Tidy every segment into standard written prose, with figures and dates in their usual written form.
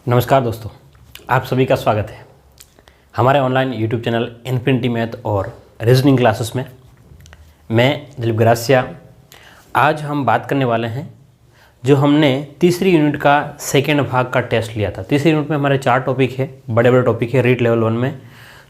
नमस्कार दोस्तों, आप सभी का स्वागत है हमारे online YouTube channel infinity math और रीजनिंग क्लासेस में। मैं दिलीप ग्रासिया। आज हम बात करने वाले हैं जो हमने तीसरी यूनिट का सेकेंड भाग का टेस्ट लिया था। तीसरी यूनिट में हमारे 4 टॉपिक है, बड़े बड़े टॉपिक है रीट लेवल 1 में।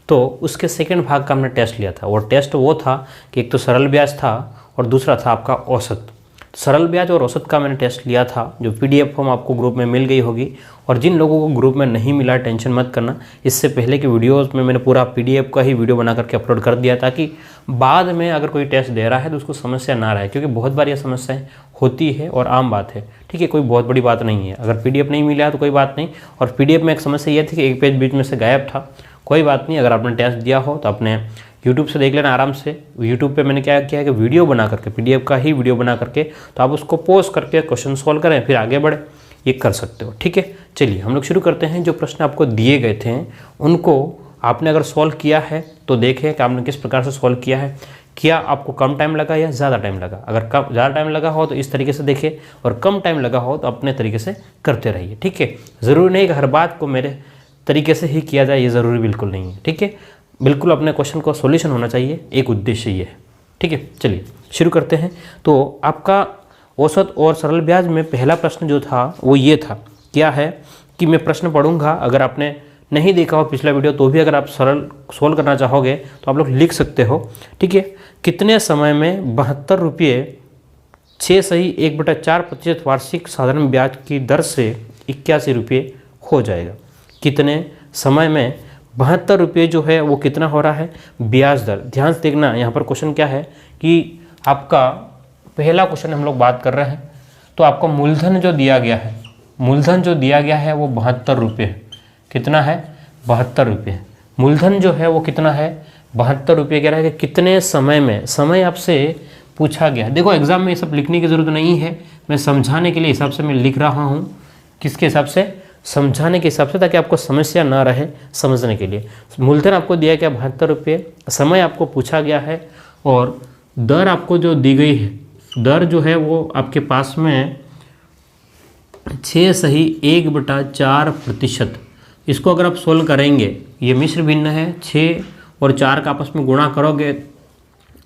तो उसके सेकेंड भाग का हमने टेस्ट लिया था। वो टेस्ट वो था कि एक तो सरल ब्याज था और दूसरा था आपका औसत। सरल ब्याज और औसत का मैंने टेस्ट लिया था, जो पीडीएफ फॉर्म आपको ग्रुप में मिल गई होगी। और जिन लोगों को ग्रुप में नहीं मिला, टेंशन मत करना, इससे पहले की वीडियोस में मैंने पूरा पीडीएफ का ही वीडियो बना करके अपलोड कर दिया, ताकि बाद में अगर कोई टेस्ट दे रहा है तो उसको समस्या ना रहे, क्योंकि बहुत बार ये समस्याएं होती है और आम बात है। ठीक है, कोई बहुत बड़ी बात नहीं है। अगर पीडीएफ नहीं मिला तो कोई बात नहीं। और पीडीएफ में एक समस्या ये थी कि एक पेज बीच में से गायब था। कोई बात नहीं, अगर आपने टेस्ट दिया हो तो अपने यूट्यूब से देख लेना आराम से। यूट्यूब पे मैंने क्या किया है कि वीडियो बना करके, पीडीएफ का ही वीडियो बना करके, तो आप उसको पॉज करके क्वेश्चन सॉल्व करें, फिर आगे बढ़े, ये कर सकते हो। ठीक है, चलिए हम लोग शुरू करते हैं। जो प्रश्न आपको दिए गए थे उनको आपने अगर सॉल्व किया है तो देखें कि आपने किस प्रकार से सॉल्व किया है। क्या आपको कम टाइम लगा या ज़्यादा टाइम लगा? अगर कम ज़्यादा टाइम लगा हो तो इस तरीके से देखिए, और कम टाइम लगा हो तो अपने तरीके से करते रहिए। ठीक है, ज़रूरी नहीं कि हर बात को मेरे तरीके से ही किया जाए, ये ज़रूरी बिल्कुल नहीं है। ठीक है, बिल्कुल अपने क्वेश्चन का सॉल्यूशन होना चाहिए, एक उद्देश्य ये है। ठीक है, चलिए शुरू करते हैं। तो आपका औसत और सरल ब्याज में पहला प्रश्न जो था वो ये था, क्या है कि मैं प्रश्न पढ़ूंगा, अगर आपने नहीं देखा हो पिछला वीडियो तो भी अगर आप सरल सोल्व करना चाहोगे तो आप लोग लिख सकते हो। ठीक है, कितने समय में 72 रुपये 6 सही 1/4% वार्षिक साधारण ब्याज की दर से 81 रुपये हो जाएगा। कितने समय में 72 रुपये जो है वो कितना हो रहा है ब्याज दर? ध्यान से देखना, यहाँ पर क्वेश्चन क्या है कि आपका पहला क्वेश्चन हम लोग बात कर रहे हैं। तो आपको मूलधन जो दिया गया है, मूलधन जो दिया गया है वो 72 रुपये है। कितना है? 72 रुपये। मूलधन जो है वो कितना है? 72 रुपये। कह रहा है कि कितने समय में, समय आपसे पूछा गया है। देखो एग्जाम में ये सब लिखने की ज़रूरत नहीं है, मैं समझाने के लिए हिसाब से मैं लिख रहा हूँ। किसके हिसाब से? समझाने के हिसाब से, ताकि आपको समस्या ना रहे समझने के लिए। मूलधन आपको दिया गया 72 रुपये, समय आपको पूछा गया है, और दर आपको जो दी गई है, दर जो है वो आपके पास में 6 सही 1/4%। इसको अगर आप सोल्व करेंगे, ये मिश्र भिन्न है, 6 और 4 का आपस में गुणा करोगे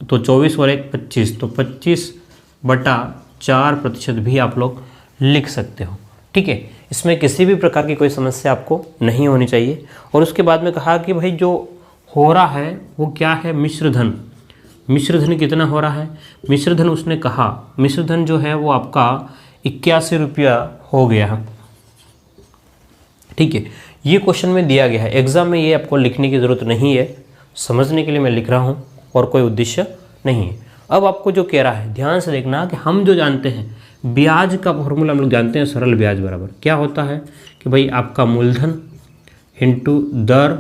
तो 24 और 1 25, तो 25/4% भी आप लोग लिख सकते हो। ठीक है, इसमें किसी भी प्रकार की कोई समस्या आपको नहीं होनी चाहिए। और उसके बाद में कहा कि भाई जो हो रहा है वो क्या है? मिश्रधन। मिश्रधन कितना हो रहा है? मिश्रधन उसने कहा, मिश्रधन जो है वो आपका 81 रुपया हो गया है। ठीक है, ये क्वेश्चन में दिया गया है। एग्जाम में ये आपको लिखने की ज़रूरत नहीं है, समझने के लिए मैं लिख रहा हूँ और कोई उद्देश्य नहीं है। अब आपको जो कह रहा है ध्यान से देखना कि हम जो जानते हैं ब्याज का फॉर्मूला, हम लोग जानते हैं सरल ब्याज बराबर क्या होता है कि भाई आपका मूलधन इंटू दर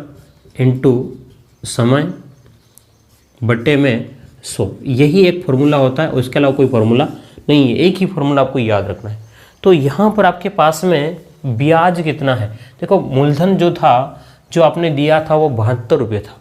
इंटू समय बटे में 100, यही एक फार्मूला होता है। उसके अलावा कोई फार्मूला नहीं है, एक ही फार्मूला आपको याद रखना है। तो यहाँ पर आपके पास में ब्याज कितना है? देखो मूलधन जो था, जो आपने दिया था वो 72 रुपये था।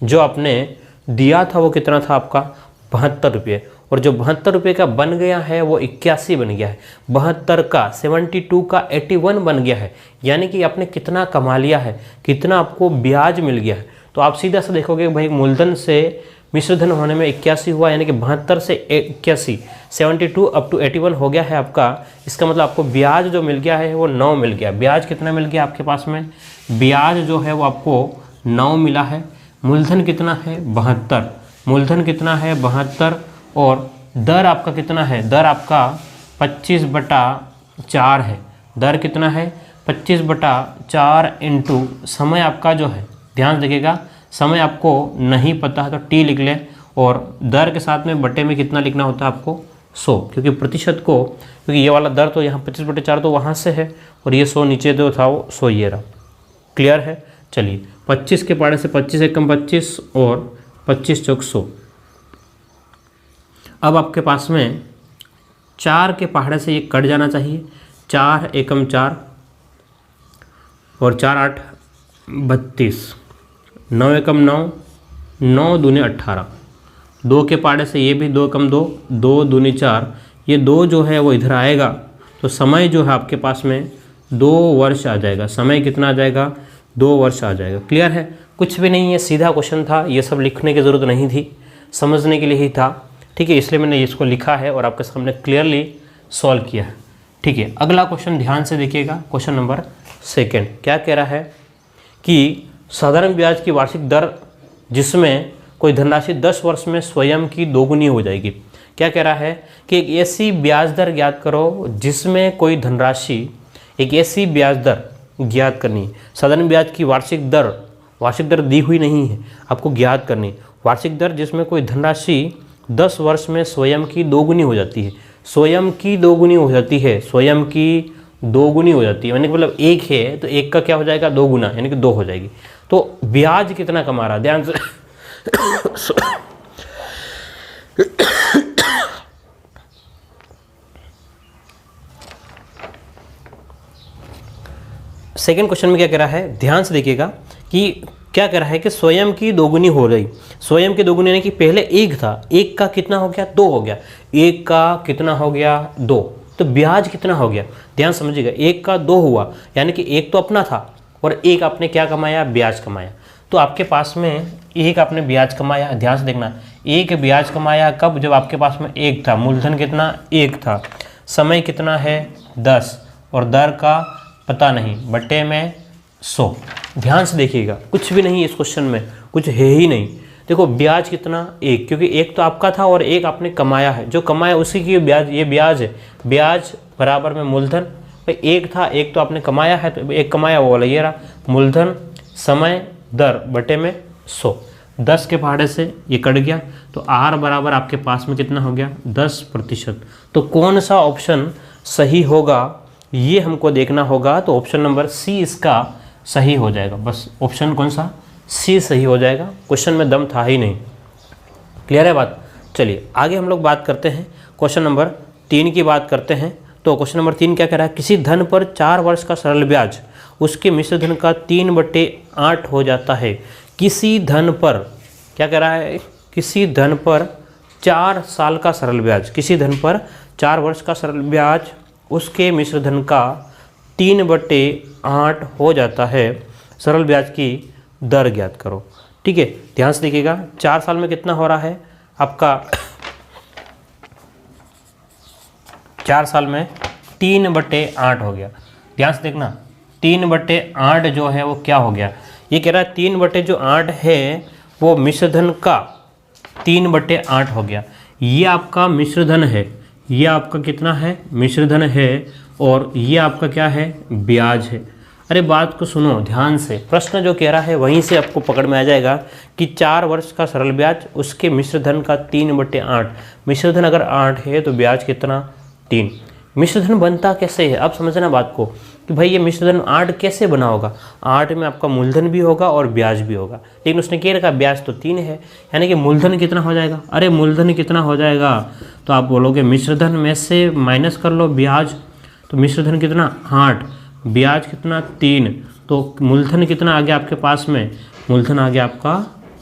जो आपने दिया था वो कितना था आपका? 72 रुपये। और जो 72 रुपये का बन गया है वो 81 बन गया है। 72 का 72 का 81 बन गया है। यानी कि आपने कितना कमा लिया है, कितना आपको ब्याज मिल गया है। तो आप सीधा सा देखोगे भाई मूलधन से मिश्रधन होने में 81 हुआ, यानी कि 72 से 81, 72 अप टू 81 हो गया है आपका। इसका मतलब आपको ब्याज जो मिल गया है वो 9 मिल गया। ब्याज कितना मिल गया आपके पास में? ब्याज जो है वो आपको 9 मिला है। मूलधन कितना है? 72। मूलधन कितना है? 72। और दर आपका कितना है? दर आपका 25/4 है। दर कितना है? 25/4 इंटू समय आपका जो है, ध्यान देखिएगा, समय आपको नहीं पता है तो टी लिख लें, और दर के साथ में बटे में कितना लिखना होता है आपको? 100, क्योंकि प्रतिशत को, क्योंकि ये वाला दर तो यहाँ 25/4 तो वहाँ से है, और ये 100 नीचे जो था वो 100 ये रहा। क्लियर है? चलिए 25 के पहाड़े से 25 एकम 25 और 25 चौक 100। अब आपके पास में 4 के पहाड़े से ये कट जाना चाहिए। 4 एकम 4 और 4 8 32, 9 एकम 9, 9 दूनी 18। 2 के पहाड़े से ये भी 2 एकम 2, 2 दूनी 4, ये 2 जो है वो इधर आएगा। तो समय जो है आपके पास में 2 वर्ष आ जाएगा। समय कितना आ जाएगा? 2 वर्ष आ जाएगा। क्लियर है? कुछ भी नहीं है, सीधा क्वेश्चन था, ये सब लिखने की ज़रूरत नहीं थी, समझने के लिए ही था। ठीक है, इसलिए मैंने इसको लिखा है और आपके सामने क्लियरली सॉल्व किया है। ठीक है, अगला क्वेश्चन ध्यान से देखिएगा, क्वेश्चन नंबर 2 क्या कह रहा है कि साधारण ब्याज की वार्षिक दर जिसमें कोई धनराशि 10 वर्ष में स्वयं की दोगुनी हो जाएगी। क्या कह रहा है कि एक ऐसी ब्याज दर ज्ञात करो जिसमें कोई धनराशि, एक ऐसी ब्याज दर ज्ञात करनी है। साधारण ब्याज की वार्षिक दर दी हुई नहीं है, आपको ज्ञात करनी। वार्षिक दर जिसमें कोई धनराशि 10 वर्ष में स्वयं की दोगुनी हो जाती है। स्वयं की दोगुनी हो जाती है, स्वयं की दोगुनी हो जाती है, यानी कि मतलब 1 है तो 1 का क्या हो जाएगा? 2 गुना, यानी कि 2 हो जाएगी। तो ब्याज कितना कमा रहा है? ध्यान से सेकेंड क्वेश्चन में क्या कह रहा है, ध्यान से देखिएगा कि क्या कह रहा है कि स्वयं की दोगुनी हो रही। स्वयं की दोगुनी यानी कि पहले 1 था, 1 का कितना हो गया? 2 हो गया। 1 का कितना हो गया? 2। तो ब्याज कितना हो गया? ध्यान समझिएगा, 1 का 2 हुआ, यानी कि 1 तो अपना था और 1 आपने क्या कमाया? ब्याज कमाया। तो आपके पास में 1 आपने ब्याज कमाया। ध्यान से देखना, 1 ब्याज कमाया कब? जब आपके पास में 1 था। मूलधन कितना? 1 था। समय कितना है? 10 और दर का पता नहीं, बटे में 100। ध्यान से देखिएगा, कुछ भी नहीं इस क्वेश्चन में, कुछ है ही नहीं। देखो ब्याज कितना? 1, क्योंकि 1 तो आपका था और 1 आपने कमाया है। जो कमाया उसी की ब्याज, ये ब्याज है। ब्याज बराबर में मूलधन, 1 था, 1 तो आपने कमाया है, तो 1 कमाया वो वाला ये रहा मूलधन, समय, दर बटे में 100। 10 के पहाड़े से ये कट गया, तो R बराबर आपके पास में कितना हो गया? 10%। तो कौन सा ऑप्शन सही होगा ये हमको देखना होगा। तो ऑप्शन नंबर C इसका सही हो जाएगा। बस ऑप्शन कौन सा? C सही हो जाएगा। क्वेश्चन में दम था ही नहीं। क्लियर है बात? चलिए आगे हम लोग बात करते हैं, क्वेश्चन नंबर 3 की बात करते हैं। तो क्वेश्चन नंबर 3 क्या कह रहा है? किसी धन पर 4 वर्ष का सरल ब्याज उसके मिश्र धन का 3/8 हो जाता है। किसी धन पर क्या कह रहा है? किसी धन पर 4 साल का सरल ब्याज, किसी धन पर 4 वर्ष का सरल ब्याज उसके मिश्र धन का 3/8 हो जाता है। सरल ब्याज की दर ज्ञात करो। ठीक है, ध्यान से देखिएगा, 4 साल में कितना हो रहा है आपका? 4 साल में 3/8 हो गया। ध्यान से देखना, 3/8 जो है वो क्या हो गया? ये कह रहा है 3/8 है वो मिश्रधन का 3/8 हो गया। ये आपका मिश्रधन है, ये आपका कितना है? मिश्रधन है, और ये आपका क्या है? ब्याज है। अरे बात को सुनो ध्यान से, प्रश्न जो कह रहा है वहीं से आपको पकड़ में आ जाएगा कि 4 वर्ष का सरल ब्याज उसके मिश्रधन का 3/8। मिश्रधन अगर 8 है तो ब्याज कितना? 3। मिश्रधन बनता कैसे है? अब समझना बात को कि भाई ये मिश्रधन 8 कैसे बना होगा? 8 में आपका मूलधन भी होगा और ब्याज भी होगा, लेकिन उसने कह रखा ब्याज तो 3 है, यानी कि मूलधन कितना हो जाएगा? अरे मूलधन कितना हो जाएगा? तो आप बोलोगे मिश्रधन में से माइनस कर लो ब्याज, तो मिश्रधन कितना? 8, ब्याज कितना? 3, तो मूलधन कितना आ गया आपके पास में? मूलधन आ गया आपका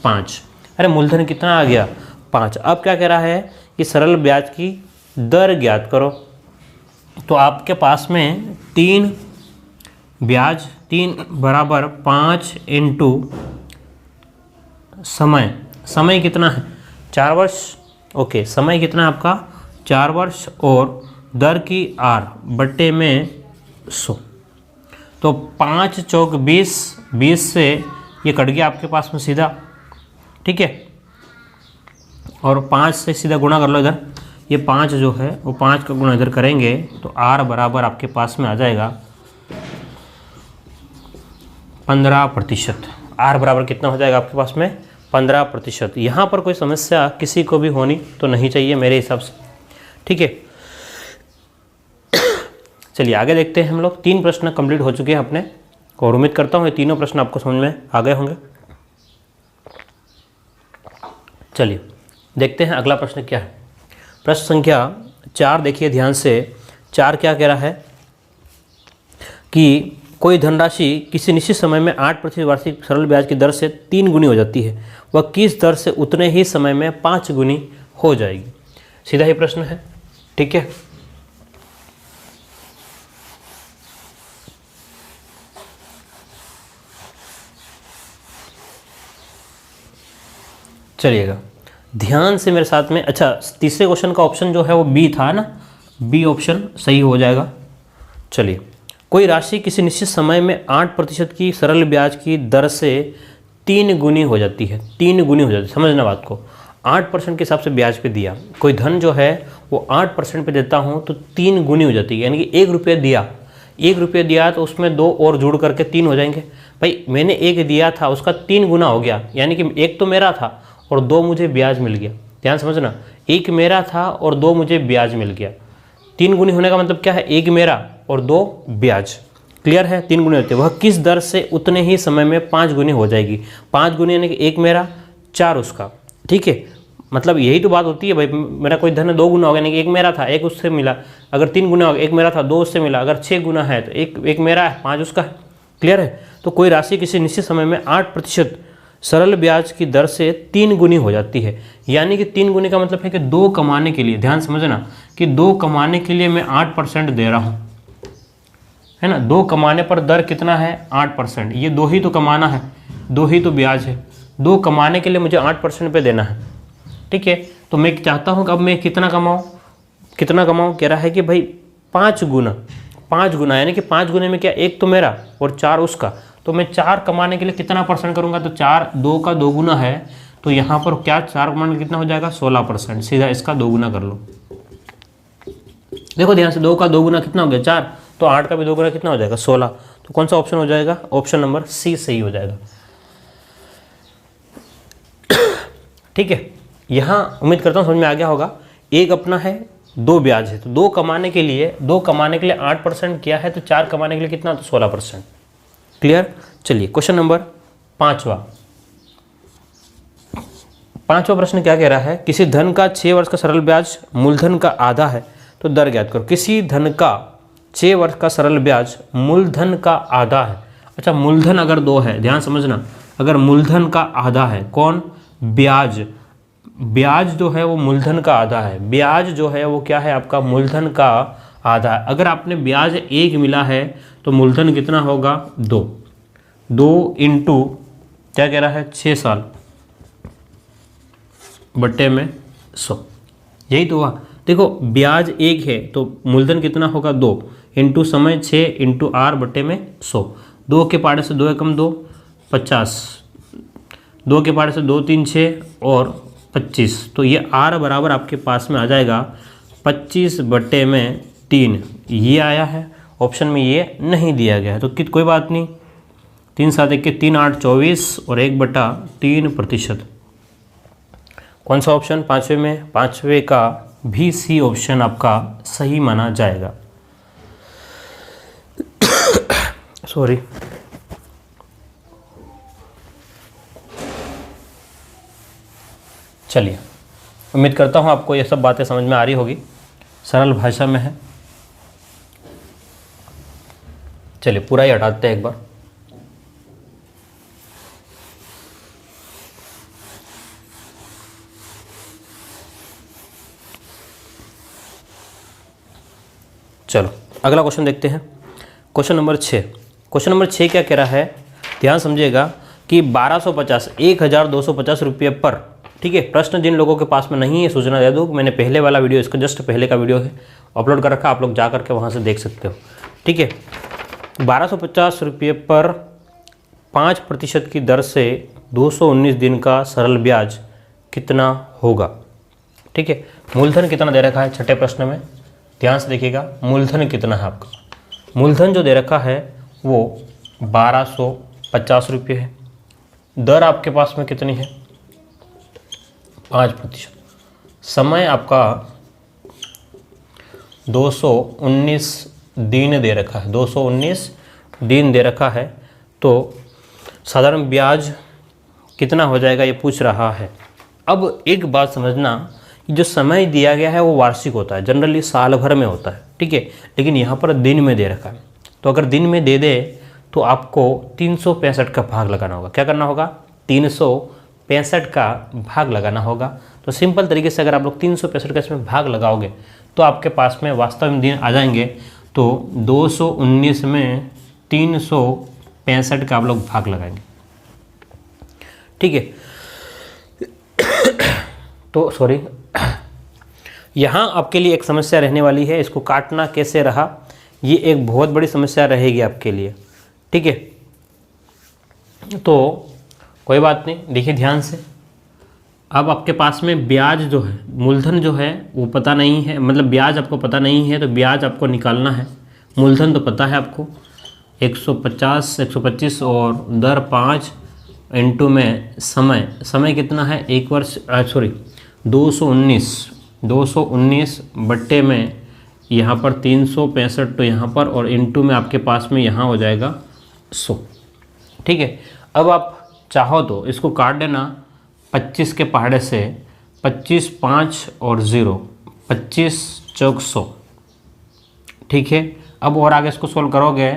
5। अरे मूलधन कितना आ गया? 5। अब क्या कह रहा है कि सरल ब्याज की दर ज्ञात करो। तो आपके पास में 3 ब्याज, 3 बराबर 5 इंटू समय। समय कितना है? 4 वर्ष। ओके, समय कितना है आपका? 4 वर्ष, और दर की R बट्टे में 100। तो 5 चौक 20, 20 से ये कट गया आपके पास में सीधा। ठीक है, और 5 से सीधा गुणा कर लो इधर। ये 5 जो है वो 5 का गुणा इधर करेंगे तो R बराबर आपके पास में आ जाएगा 15%। R बराबर कितना हो जाएगा आपके पास में? 15%। यहाँ पर कोई समस्या किसी को भी होनी तो नहीं चाहिए मेरे हिसाब से। ठीक है, चलिए आगे देखते हैं हम लोग। 3 प्रश्न कंप्लीट हो चुके हैं अपने, और उम्मीद करता हूँ ये तीनों प्रश्न आपको समझ में आ गए होंगे। चलिए देखते हैं अगला प्रश्न क्या है। प्रश्न संख्या 4 देखिए ध्यान से। 4 क्या कह रहा है कि कोई धनराशि किसी निश्चित समय में 8% वार्षिक सरल ब्याज की दर से 3 गुनी हो जाती है, वह किस दर से उतने ही समय में 5 गुनी हो जाएगी? सीधा ही प्रश्न है। ठीक है, चलिएगा ध्यान से मेरे साथ में। अच्छा, तीसरे क्वेश्चन का ऑप्शन जो है वो बी था ना, बी ऑप्शन सही हो जाएगा। चलिए, कोई राशि किसी निश्चित समय में 8% की सरल ब्याज की दर से 3 गुनी हो जाती है। 3 गुनी हो जाती है, समझना बात को। 8% के हिसाब से ब्याज पे दिया, कोई धन जो है वो 8% पे देता हूँ तो 3 गुनी हो जाती है। यानी कि 1 रुपया दिया, 1 रुपया दिया तो उसमें 2 और जुड़ करके 3 हो जाएंगे। भाई मैंने 1 दिया था, उसका 3 गुना हो गया, यानी कि 1 तो मेरा था और 2 मुझे ब्याज मिल गया। ध्यान समझना, 1 मेरा था और 2 मुझे ब्याज मिल गया। 3 गुनी होने का मतलब क्या है, 1 मेरा और 2 ब्याज। क्लियर है, 3 गुनी होते हैं। वह किस दर से उतने ही समय में 5 गुनी हो जाएगी। 5 गुनी यानी कि 1 मेरा 4 उसका। ठीक है, मतलब यही तो बात होती है भाई। मेरा कोई धन 2 गुना हो गया, यानी कि 1 मेरा था 1 उससे मिला। अगर 3 गुना हो गया, 1 मेरा था 2 उससे मिला। अगर 6 गुना है तो 1 मेरा है 5 उसका है। क्लियर है। तो कोई राशि किसी निश्चित समय में 8% सरल ब्याज की दर से 3 गुनी हो जाती है। यानी कि 3 गुनी का मतलब है कि 2 कमाने के लिए, ध्यान समझना कि 2 कमाने के लिए मैं 8% दे रहा हूँ, है ना। 2 कमाने पर दर कितना है, 8%। ये 2 ही तो कमाना है, 2 ही तो ब्याज है। 2 कमाने के लिए मुझे 8% पे देना है। ठीक है, तो मैं चाहता हूँ कि अब मैं कितना कमाऊँ, कितना कमाऊँ। कह रहा है कि भाई 5 गुना, 5 गुना यानी कि 5 गुने में क्या, 1 तो मेरा और 4 उसका। तो मैं 4 कमाने के लिए कितना परसेंट करूँगा, तो 4, 2 का 2 गुना है तो यहाँ पर क्या 4 कमाने कितना हो जाएगा, 16%। सीधा इसका 2 गुना कर लो। देखो ध्यान से, 2 का 2 गुना कितना हो गया, 4। तो 8 का भी 2 गुना कितना हो जाएगा, 16। तो कौन सा ऑप्शन हो जाएगा, ऑप्शन नंबर सी सही हो जाएगा। ठीक है, यहाँ उम्मीद करता हूँ समझ में आ गया होगा। एक अपना है, 2 ब्याज है। तो 2 कमाने के लिए 8% किया है, तो 4 कमाने के लिए कितना, तो 16%। क्लियर। चलिए क्वेश्चन नंबर 5वां प्रश्न क्या कह रहा है, किसी धन का 6 वर्ष का सरल ब्याज मूलधन का आधा है तो दर ज्ञात करो। किसी धन का 6 वर्ष का सरल ब्याज मूलधन का आधा है। अच्छा, मूलधन अगर 2 है, ध्यान समझना, अगर मूलधन का आधा है, कौन, ब्याज। ब्याज जो है वो मूलधन का आधा है। ब्याज जो है वो क्या है, आपका मूलधन का आधा है। अगर आपने ब्याज 1 मिला है तो मूलधन कितना होगा, 2 इंटू क्या कह रहा है, 6 साल बट्टे में 100। यही तो हुआ। देखो ब्याज 1 है तो मूलधन कितना होगा, 2 इंटू समय 6 इंटू आर बट्टे में 100। 2 के पाड़े से 2 एकम 2, 50। 2 के पाड़े से 2 3 6 और 25। तो ये आर बराबर आपके पास में आ जाएगा 25 बट्टे में 3। ये आया है, ऑप्शन में ये नहीं दिया गया है तो कोई बात नहीं। 3 7 1 3 8 24 और 1/3%। कौन सा ऑप्शन, 5वें में, 5वें का भी सी ऑप्शन आपका सही माना जाएगा। सॉरी। चलिए, उम्मीद करता हूँ आपको ये सब बातें समझ में आ रही होगी, सरल भाषा में है। चलिए पूरा ही हटाते हैं एक बार। चलो अगला क्वेश्चन देखते हैं। Question number 6। क्वेश्चन नंबर 6 क्या कह रहा है, ध्यान समझिएगा कि 1250 1250 रुपये पर, ठीक है। प्रश्न जिन लोगों के पास में नहीं है, सूचना दे दूँ, मैंने पहले वाला वीडियो, इसका जस्ट पहले का वीडियो है, अपलोड कर रखा, आप लोग जा करके वहाँ से देख सकते हो। ठीक है, 1250 रुपये पर 5% की दर से 219 दिन का सरल ब्याज कितना होगा। ठीक है, मूलधन कितना दे रखा है छठे प्रश्न में, ध्यान से देखिएगा। मूलधन कितना है आपका, मूलधन जो दे रखा है वो 1250 रुपये है। दर आपके पास में कितनी है, 5%। समय आपका 219 दिन दे रखा है, 219 दिन दे रखा है। तो साधारण ब्याज कितना हो जाएगा ये पूछ रहा है। अब एक बात समझना, जो समय दिया गया है वो वार्षिक होता है, जनरली साल भर में होता है, ठीक है। लेकिन यहाँ पर दिन में दे रखा है, तो अगर दिन में दे दे तो आपको 365 का भाग लगाना होगा। क्या करना होगा, 365 का भाग लगाना होगा। तो सिंपल तरीके से अगर आप लोग 365 का इसमें भाग लगाओगे तो आपके पास में वास्तव में दिन आ जाएंगे। तो 219 में 365 का आप लोग भाग लगाएंगे, ठीक है। तो सॉरी यहाँ आपके लिए एक समस्या रहने वाली है, इसको काटना कैसे रहा, ये एक बहुत बड़ी समस्या रहेगी आपके लिए, ठीक है। तो कोई बात नहीं, देखिए ध्यान से। अब आपके पास में ब्याज जो है, मूलधन जो है वो पता नहीं है, मतलब ब्याज आपको पता नहीं है, तो ब्याज आपको निकालना है। मूलधन तो पता है आपको 150 125 और दर 5 इंटू में समय कितना है, 1 वर्ष, सॉरी 219 बट्टे में यहाँ पर 365, तो यहाँ पर और इंटू में आपके पास में यहाँ हो जाएगा 100, ठीक है। अब आप चाहो तो इसको काट देना 25 के पहाड़े से, 25 5 और 0, 25 चौक 100, ठीक है। अब और आगे इसको सोल्व करोगे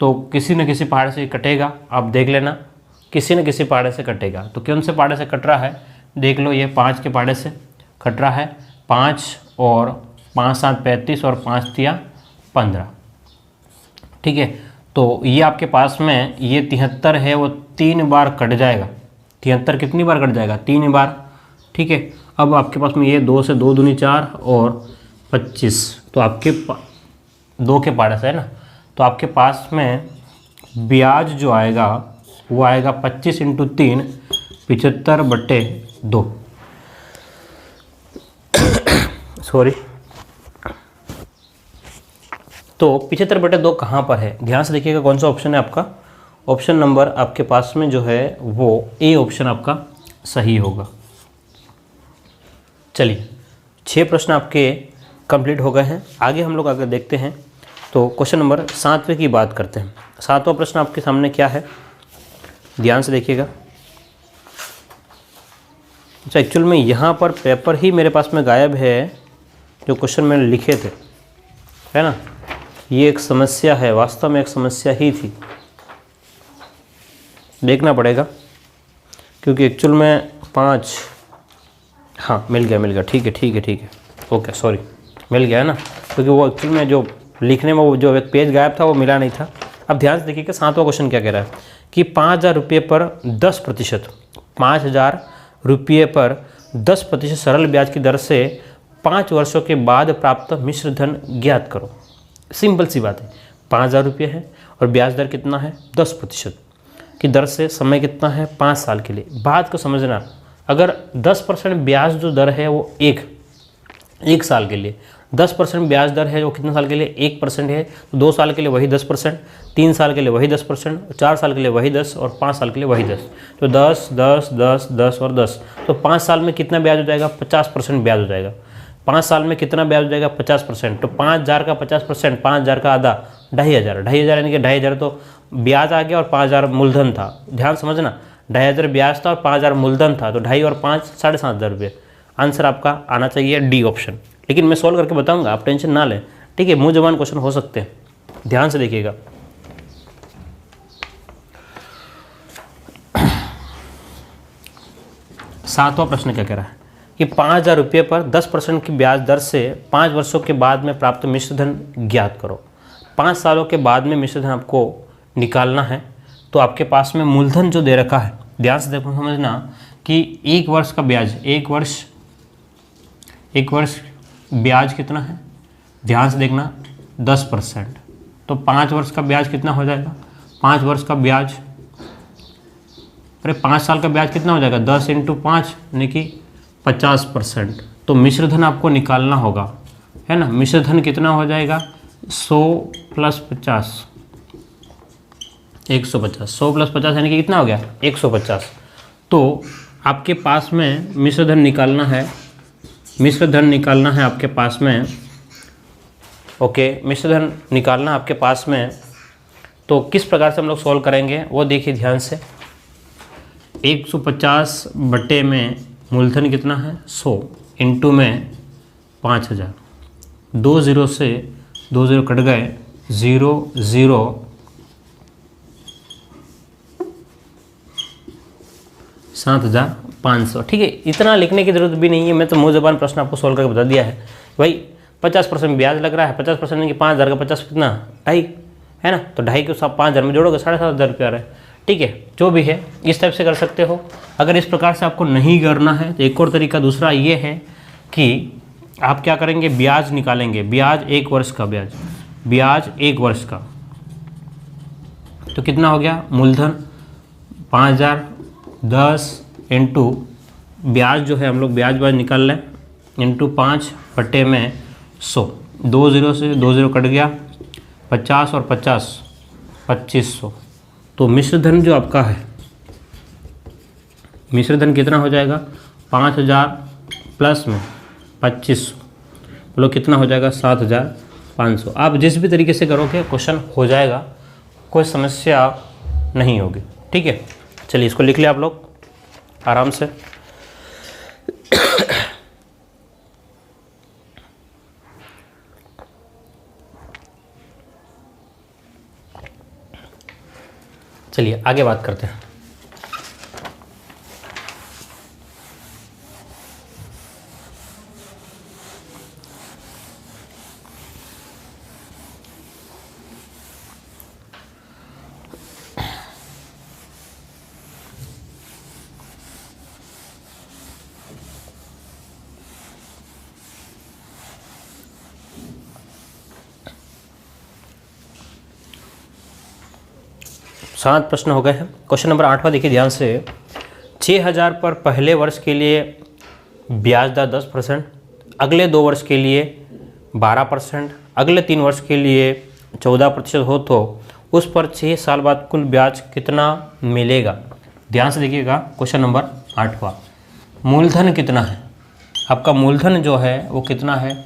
तो किसी न किसी पहाड़ से कटेगा, आप देख लेना, किसी न किसी पहाड़े से कटेगा। तो कौन से पहाड़े से कट रहा है देख लो, ये 5 के पहाड़े से कट रहा है, 5 और 5 7 35 और 5 3 15, ठीक है। तो ये आपके पास में ये 73 है, वो 3 बार कट जाएगा। 73 कितनी बार कट जाएगा, 3 बार, ठीक है। अब आपके पास में ये 2 से 2 दूनी 4 और 25, तो आपके 2 के पहाड़े से है ना, तो आपके पास में ब्याज जो आएगा वो आएगा 25 इंटू 3, 75 बट्टे 2 सॉरी। तो 75 बटे 2 कहाँ पर है, ध्यान से देखिएगा कौन सा ऑप्शन है आपका। ऑप्शन नंबर आपके पास में जो है वो ए ऑप्शन आपका सही होगा। चलिए 6 प्रश्न आपके कंप्लीट हो गए हैं। आगे हम लोग आगे देखते हैं। तो क्वेश्चन नंबर 7वें की बात करते हैं। 7वां प्रश्न आपके सामने क्या है, ध्यान से देखिएगा। अच्छा, एक्चुअल में यहाँ पर पेपर ही मेरे पास में गायब है, जो क्वेश्चन मैंने लिखे थे, है ना। ये एक समस्या है, वास्तव में एक समस्या ही थी, देखना पड़ेगा, क्योंकि एक्चुअल में 5, हाँ मिल गया, ठीक है, ओके सॉरी, मिल गया है ना, क्योंकि वो एक्चुअल में जो लिखने में वो जो एक पेज गायब था वो मिला नहीं था। अब ध्यान से देखिए कि 7वां क्वेश्चन क्या कह रहा है कि 5000 रुपये पर 10%, 5000 रुपये पर 10% सरल ब्याज की दर से 5 वर्षों के बाद प्राप्त मिश्र धन ज्ञात करो। सिंपल सी बात है, 5000 रुपये है और ब्याज दर कितना है 10% की दर से, समय कितना है 5 साल के लिए। बात को समझना, अगर 10% ब्याज जो दर है वो एक साल के लिए, 10% ब्याज दर है वो कितने साल के लिए 1% है, तो 2 साल के लिए वही 10%, 3 साल के लिए वही 10%, 4 साल के लिए वही 10 और 5 साल के लिए वही 10, तो 10 10 10 10 और 10, तो 5 साल में कितना ब्याज हो जाएगा 50% ब्याज हो जाएगा। 5 साल में कितना ब्याज हो जाएगा 50%, तो 5000 का 50%, 5000 का आधा 2500 यानी कि 2500 तो ब्याज आ गया और 5000 मूलधन था। ध्यान समझना, 2500 ब्याज था और 5000 मूलधन था, तो 2.5 और 5 7,500 रुपये। आंसर आपका आना चाहिए डी ऑप्शन, लेकिन मैं सॉल्व करके बताऊंगा, आप टेंशन ना लें, ठीक है। मुँह जबान क्वेश्चन हो सकते हैं, ध्यान से देखिएगा। सातवां प्रश्न क्या कह रहा है कि 5000 रुपये पर 10% की ब्याज दर से 5 वर्षों के बाद में प्राप्त मिश्र धन ज्ञात करो। 5 सालों के बाद में मिश्र धन आपको निकालना है, तो आपके पास में मूलधन जो दे रखा है, ध्यान से देखो समझना कि 1 वर्ष का ब्याज, 1 वर्ष ब्याज कितना है, ध्यान से देखना 10%, तो 5 वर्ष का ब्याज कितना हो जाएगा, 5 वर्ष का ब्याज, अरे 5 साल का ब्याज कितना हो जाएगा 10 इंटू 5 यानी कि 50%। तो मिश्र धन आपको निकालना होगा, है ना। मिश्र धन कितना हो जाएगा 100 प्लस 50, 150, 100 प्लस 50 यानी कि कितना हो गया 150। तो आपके पास में मिश्र धन निकालना है, आपके पास में, ओके, मिश्र धन निकालना आपके पास में। तो किस प्रकार से हम लोग सॉल्व करेंगे वो देखिए ध्यान से। 150 बट्टे में मूलधन कितना है 100 इंटू में 5000, 2 0 से 2 0 कट गए, 0 0 7,500, ठीक है। इतना लिखने की जरूरत भी नहीं है, मैं तो मुँह ज़बान प्रश्न आपको सोल्व करके बता दिया है भाई। 50% ब्याज लग रहा है, 50% नहीं कि 5000 का 50 कितना 2.5 है ना, तो 2.5 को 5000 में जोड़ोगे 7,500 रुपया आ रहा है, ठीक है, जो भी है इस टाइप से कर सकते हो। अगर इस प्रकार से आपको नहीं करना है तो एक और तरीका दूसरा ये है कि आप क्या करेंगे, ब्याज निकालेंगे। ब्याज 1 वर्ष का, ब्याज 1 वर्ष का तो कितना हो गया, मूलधन 5000, 10 इंटू ब्याज जो है हम लोग ब्याज निकाल लें, इंटू 5/100, 2 0 से 2 0 कट गया, 50 और 50 2500। तो मिश्रधन जो आपका है, मिश्रधन कितना हो जाएगा, 5000 प्लस में 2500, बोलो कितना हो जाएगा, 7500। आप जिस भी तरीके से करोगे क्वेश्चन हो जाएगा, कोई समस्या नहीं होगी। ठीक है, चलिए इसको लिख लिया आप लोग आराम से। चलिए आगे बात करते हैं। सात प्रश्न हो गए हैं। क्वेश्चन नंबर 8वां देखिए ध्यान से। 6000 पर पहले वर्ष के लिए ब्याज दर 10%, अगले 2 वर्ष के लिए 12%, अगले 3 वर्ष के लिए 14% हो तो उस पर 6 साल बाद कुल ब्याज कितना मिलेगा। ध्यान से देखिएगा क्वेश्चन नंबर 8वां। मूलधन कितना है आपका, मूलधन जो है वो कितना है,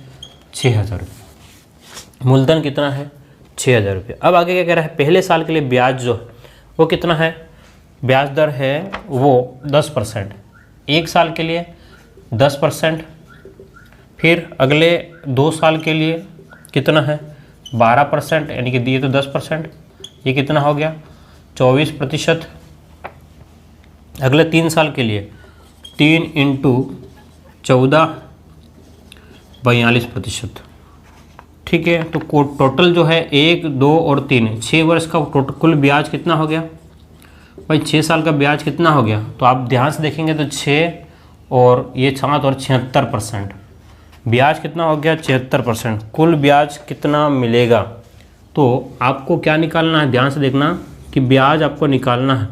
6000 रुपये। मूलधन कितना है, 6000 रुपये। अब आगे क्या कह रहा है, पहले साल के लिए ब्याज जो है वो कितना है, ब्याज दर है वो 10%, 1 साल के लिए 10%, फिर अगले 2 साल के लिए कितना है 12%, यानी कि दिए तो 10%, ये कितना हो गया 24%। अगले 3 साल के लिए 3 इंटू 14 42%। ठीक है, तो टोटल जो है 1, 2 और 3 6 वर्ष का टोटल कुल ब्याज कितना हो गया भाई, 6 साल का ब्याज कितना हो गया। तो आप ध्यान से देखेंगे तो 6 और ये 7 और 76%, ब्याज कितना हो गया 76%। कुल ब्याज कितना मिलेगा, तो आपको क्या निकालना है, ध्यान से देखना कि ब्याज आपको निकालना है।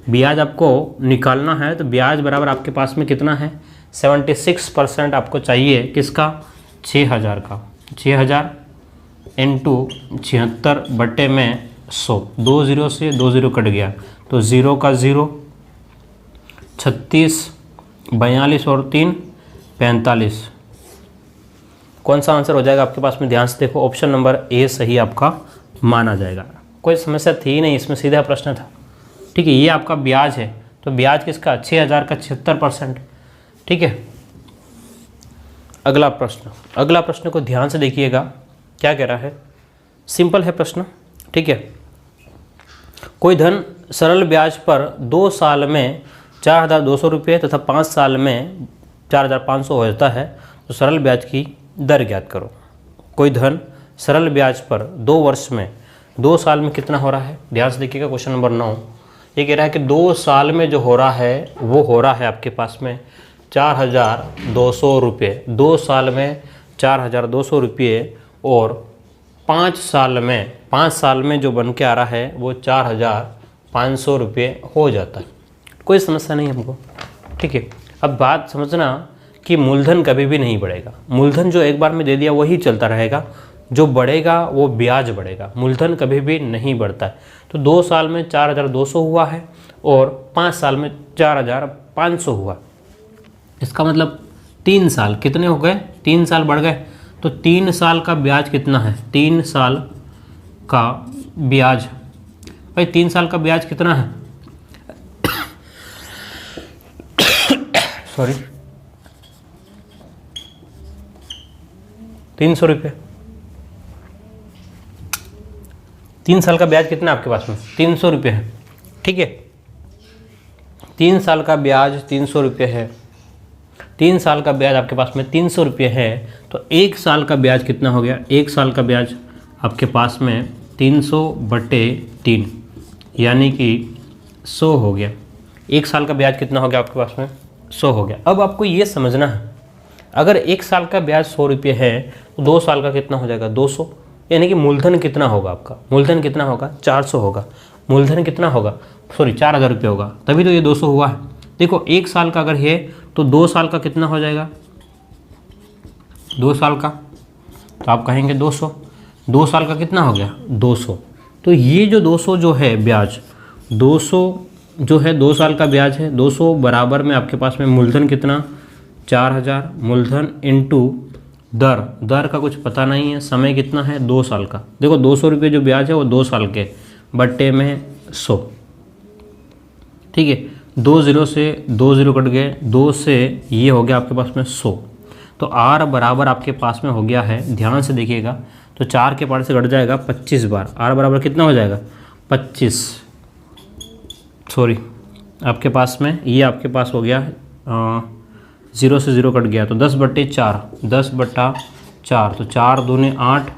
ब्याज आपको निकालना है तो ब्याज बराबर आपके पास में कितना है, 76% आपको चाहिए किसका, 6000 का। 6000 इंटू 76/100, 2 0 से 2 0 कट गया तो 0 का 0, 36, 42 और 3 45। कौन सा आंसर हो जाएगा आपके पास में, ध्यान से देखो, ऑप्शन नंबर ए सही आपका माना जाएगा। कोई समस्या थी नहीं, इसमें सीधा प्रश्न था। ठीक है, ये आपका ब्याज है तो ब्याज किसका, 6000 का 76%। ठीक है, अगला प्रश्न को ध्यान से देखिएगा, क्या कह रहा है, सिंपल है प्रश्न। ठीक है, कोई धन सरल ब्याज पर 2 साल में 4200 रुपये तथा 5 साल में 4500 हो जाता है तो सरल ब्याज की दर ज्ञात करो। कोई धन सरल ब्याज पर 2 वर्ष में 2 साल में कितना हो रहा है, ध्यान से देखिएगा क्वेश्चन नंबर 9। ये कह रहा है कि 2 साल में जो हो रहा है वो हो रहा है आपके पास में 4200 रुपये, 2 साल में 4200 रुपये, और 5 साल में जो बन के आ रहा है वो 4500 रुपये हो जाता है। कोई समस्या नहीं हमको। ठीक है, अब बात समझना कि मूलधन कभी भी नहीं बढ़ेगा। मूलधन जो एक बार में दे दिया वही चलता रहेगा, जो बढ़ेगा वो ब्याज बढ़ेगा, मूलधन कभी भी नहीं बढ़ता है। तो 2 साल में 4200 हुआ है और 5 साल में 4500 हुआ, इसका मतलब 3 साल कितने हो गए, 3 साल बढ़ गए। तो 3 साल का ब्याज कितना है, 3 साल का ब्याज भाई, 3 साल का ब्याज कितना है सॉरी 300 रुपये। 3 साल का ब्याज कितना है आपके पास में, 300 रुपये है। ठीक है, 3 साल का ब्याज 300 रुपये है। 3 साल का ब्याज आपके पास में 300 रुपये है तो 1 साल का ब्याज कितना हो गया, 1 साल का ब्याज आपके पास में 300/3, यानी कि 100 हो गया। 1 साल का ब्याज कितना हो गया आपके पास में? 100 हो गया। अब आपको ये समझना है, अगर 1 साल का ब्याज 100 रुपये है तो 2 साल का कितना हो जाएगा? 200। यानी कि मूलधन कितना होगा आपका? मूलधन कितना होगा? 400 होगा। मूलधन कितना होगा? 4000 रुपये होगा, तभी तो ये 200 हुआ है। देखो 1 साल का अगर है तो 2 साल का कितना हो जाएगा? 2 साल का तो आप कहेंगे 200। 2 साल का कितना हो गया? 200। तो ये जो 200 जो है ब्याज, 200 जो है 2 साल का ब्याज है। 200 बराबर में आपके पास में मूलधन कितना? 4000। मूलधन इंटू दर, दर का कुछ पता नहीं है। समय कितना है? 2 साल का। देखो 200 रुपये जो ब्याज है वो 2 साल के बट्टे में 100। ठीक है, 2 0 से 2 0 कट गए, 2 से ये हो गया आपके पास में 100। तो R बराबर आपके पास में हो गया है, ध्यान से देखिएगा, तो 4 के पार से घट जाएगा 25 बार। R बराबर कितना हो जाएगा? 25, सॉरी आपके पास में ये आपके पास हो गया 0 से 0 कट गया, तो 10/4, 10/4, तो 4 दूने 8,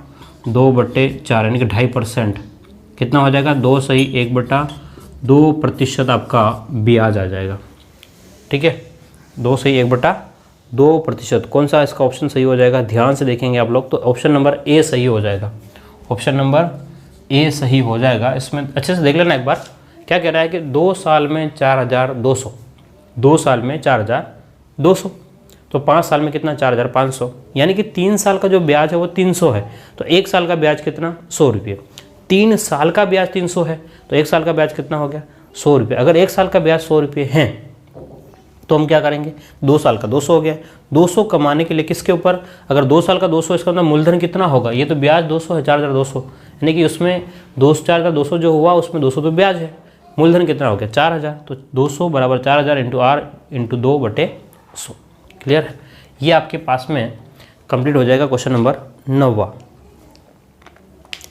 2/4 यानी कि 2.5%। कितना हो जाएगा? 2 सही 1/2% आपका ब्याज आ जाएगा। ठीक है, 2 सही 1/2%। कौन सा इसका ऑप्शन सही हो जाएगा? ध्यान से देखेंगे आप लोग तो ऑप्शन नंबर ए सही हो जाएगा। ऑप्शन नंबर ए सही हो जाएगा। इसमें अच्छे से देख लेना एक बार, क्या कह रहा है कि 2 साल में 4200, 2 साल में 4200, तो 5 साल में कितना? 4500, यानी कि 3 साल का जो ब्याज है वो 300 है। तो 1 साल का ब्याज कितना? 100 रुपये। 3 साल का ब्याज 300 है तो 1 साल का ब्याज कितना हो गया? 100 रुपये। अगर 1 साल का ब्याज 100 रुपये है तो हम क्या करेंगे? 2 साल का 200 हो गया। 200 कमाने के लिए किसके ऊपर? अगर 2 साल का 200, इसका मतलब मूलधन कितना होगा? ये तो ब्याज 200 है, 4200, यानी कि उसमें 4200 जो हुआ उसमें 200 तो ब्याज है। मूलधन कितना हो गया? 4000। तो 200 बराबर 4000 इंटू R इंटू 2/100। क्लियर है? ये आपके पास में कंप्लीट हो जाएगा क्वेश्चन नंबर 9।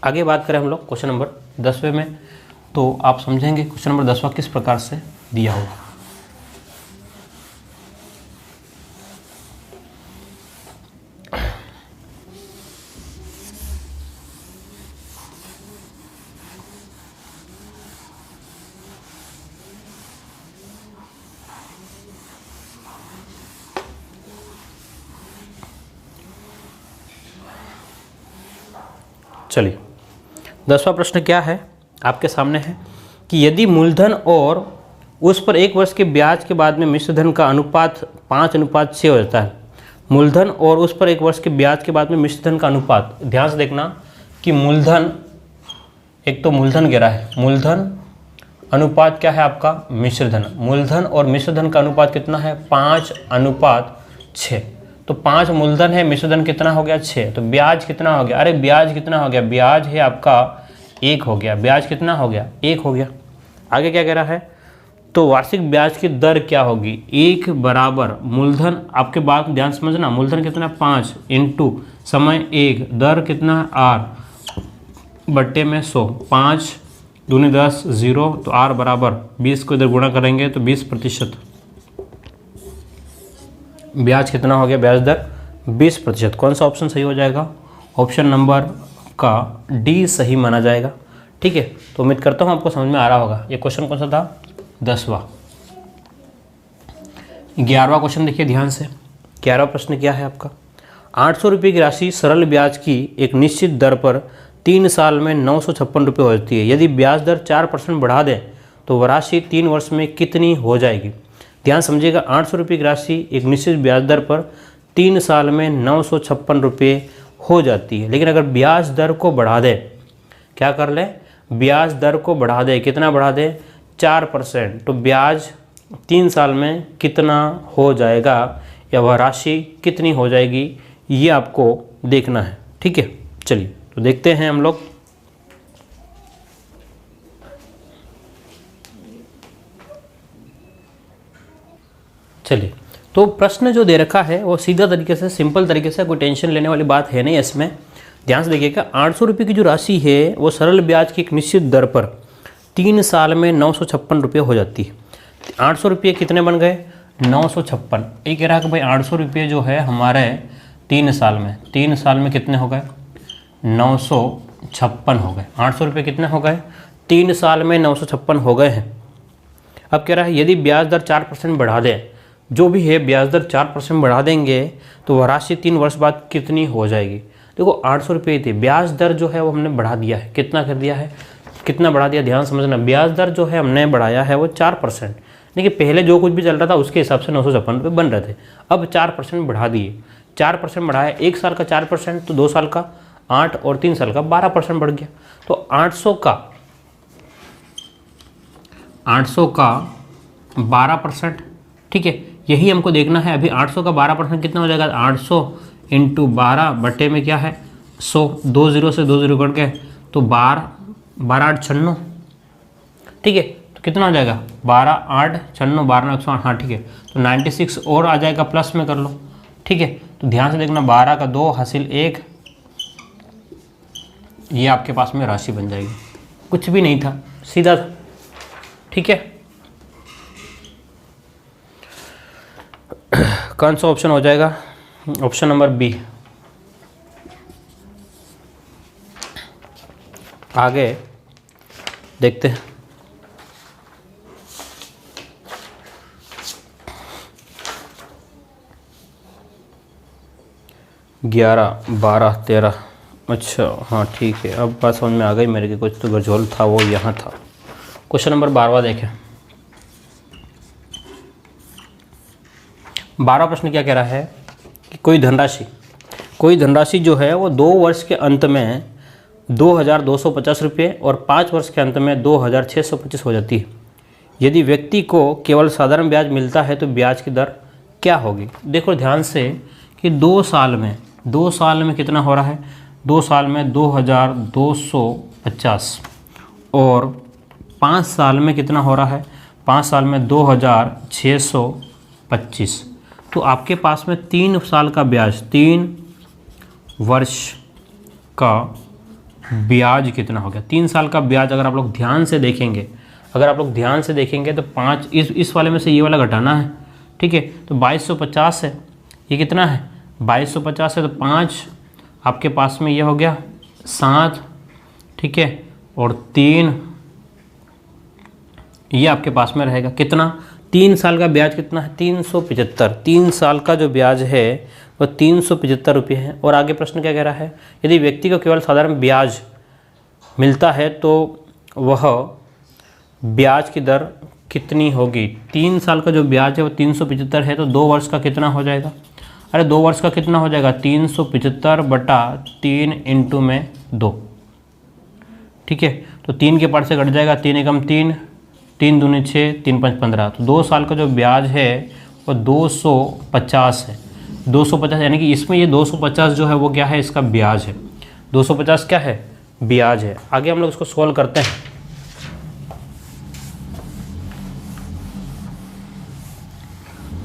आगे बात करें हम लोग क्वेश्चन नंबर 10वें में, तो आप समझेंगे क्वेश्चन नंबर 10वां किस प्रकार से दिया होगा। चलिए 10वां प्रश्न क्या है आपके सामने है कि यदि मूलधन और उस पर 1 वर्ष के ब्याज के बाद में मिश्र धन का अनुपात 5:6 हो जाता है। मूलधन और उस पर 1 वर्ष के ब्याज के बाद में मिश्र धन का अनुपात, ध्यान से देखना कि मूलधन, एक तो मूलधन गिरा है, मूलधन अनुपात क्या है आपका? मिश्र धन। मूलधन और मिश्र धन का अनुपात कितना है? 5:6। तो 5 मूलधन है, मिश्र धन कितना हो गया? 6। तो ब्याज कितना हो गया? अरे ब्याज कितना हो गया? ब्याज है आपका 1 हो गया। ब्याज कितना हो गया? 1 हो गया। आगे क्या कह रहा है? तो वार्षिक ब्याज की दर क्या होगी? 1 बराबर मूलधन, आपके बात ध्यान समझना, मूलधन कितना? 5 इंटू समय 1, दर कितना? R बट्टे में 100। 5 दूनी 10, 0, तो R बराबर 20 को इधर गुणा करेंगे तो 20%। ब्याज कितना हो गया? ब्याज दर 20%। कौन सा ऑप्शन सही हो जाएगा? ऑप्शन नंबर का डी सही माना जाएगा। ठीक है, तो उम्मीद करता हूँ आपको समझ में आ रहा होगा। ये क्वेश्चन कौन सा था? 10वां। 11वां क्वेश्चन देखिए ध्यान से। 11वां प्रश्न क्या है आपका? 800 रुपये की राशि सरल ब्याज की एक निश्चित दर पर 3 साल में 956 रुपये हो जाती है। यदि ब्याज दर 4% बढ़ा दें तो वह राशि 3 वर्ष में कितनी हो जाएगी? ध्यान समझिएगा, 800 रुपये की राशि एक निश्चित ब्याज दर पर 3 साल में 956 रुपये हो जाती है। लेकिन अगर ब्याज दर को बढ़ा दे, क्या कर ले? ब्याज दर को बढ़ा दे, कितना बढ़ा दे? 4%। तो ब्याज 3 साल में कितना हो जाएगा या वह राशि कितनी हो जाएगी, ये आपको देखना है। ठीक है, चलिए तो देखते हैं हम लोग। चलिए, तो प्रश्न जो दे रखा है वो सीधा तरीके से, सिंपल तरीके से, कोई टेंशन लेने वाली बात है नहीं इसमें। ध्यान से देखिएगा, 800 रुपये की जो राशि है वो सरल ब्याज की एक निश्चित दर पर 3 साल में 956 रुपये हो जाती है। 800 रुपये कितने बन गए? 956। ये कह रहा है कि भाई 800 रुपये जो है हमारे 3 साल में कितने हो गए? 956 हो गए। 800 रुपये कितने हो गए? 3 साल में 956 हो गए हैं। अब कह रहा है यदि ब्याज दर 4% बढ़ा दें, जो भी है ब्याज दर 4% बढ़ा देंगे तो वह राशि 3 वर्ष बाद कितनी हो जाएगी। देखो 800 रुपये थी, ब्याज दर जो है वो हमने बढ़ा दिया है। कितना कर दिया है, कितना बढ़ा दिया, ध्यान समझना। ब्याज दर जो है हमने बढ़ाया है वो 4%। देखिए पहले जो कुछ भी चल रहा था उसके हिसाब से 956 रुपये बन रहे थे, अब 4% बढ़ा दिए। 4% बढ़ाया, 1 साल का 4% तो 2 साल का 8 और 3 साल का 12% बढ़ गया। तो 800 का 12%, ठीक है, यही हमको देखना है। अभी 800 का 12% कितना हो जाएगा, 800 इंटू 12 बटे में क्या है 100, 2 0 से 2 0 कट गए तो 12 8 96, ठीक है। तो कितना हो जाएगा 12 8 96, 12 108, हाँ ठीक है। तो 96 और आ जाएगा, प्लस में कर लो, ठीक है। तो ध्यान से देखना, 12 का 2 हासिल 1, ये आपके पास में राशि बन जाएगी। कुछ भी नहीं था, सीधा था, ठीक है। कौन सा ऑप्शन हो जाएगा, ऑप्शन नंबर बी। आगे देखते हैं। 11 12 13, अच्छा हाँ ठीक है, अब बात समझ में आ गई मेरे की। कुछ तो गजोल था वो यहाँ था। क्वेश्चन नंबर 12 देखें। 12 प्रश्न क्या कह रहा है कि कोई धनराशि जो है वो 2 वर्ष के अंत में 2250 रुपये और 5 वर्ष के अंत में 2625 हो जाती है। यदि व्यक्ति को केवल साधारण ब्याज मिलता है तो ब्याज की दर क्या होगी। देखो ध्यान से कि 2 साल में कितना हो रहा है, 2 साल में 2250 और 5 साल में कितना हो रहा है, 5 साल में 2625। तो आपके पास में 3 साल का ब्याज, 3 वर्ष का ब्याज कितना हो गया। 3 साल का ब्याज अगर आप लोग ध्यान से देखेंगे, तो 5 इस वाले में से ये वाला घटाना है, ठीक है। तो 2250 है, ये कितना है 2250 है, तो 5 आपके पास में ये हो गया 7, ठीक है, और 3 ये आपके पास में रहेगा। कितना, 3 साल का ब्याज कितना है 375। 3 साल का जो ब्याज है वो 375 रुपये है। और आगे प्रश्न क्या कह रहा है, यदि व्यक्ति को केवल साधारण ब्याज मिलता है तो वह ब्याज की दर कितनी होगी। 3 साल का जो ब्याज है वो 375 है, तो 2 वर्ष का कितना हो जाएगा। अरे 2 वर्ष का कितना हो जाएगा 375 बटा 3 इंटू में 2, ठीक है। तो 3 के पार से घट जाएगा, 3 एकम 3, 3 दूनी 6, 3 5 15। तो 2 साल का जो ब्याज है वो 250 है। 250 यानी कि इसमें ये 250 जो है वो क्या है, इसका ब्याज है। 250 क्या है, ब्याज है। आगे हम लोग इसको सॉल्व करते हैं।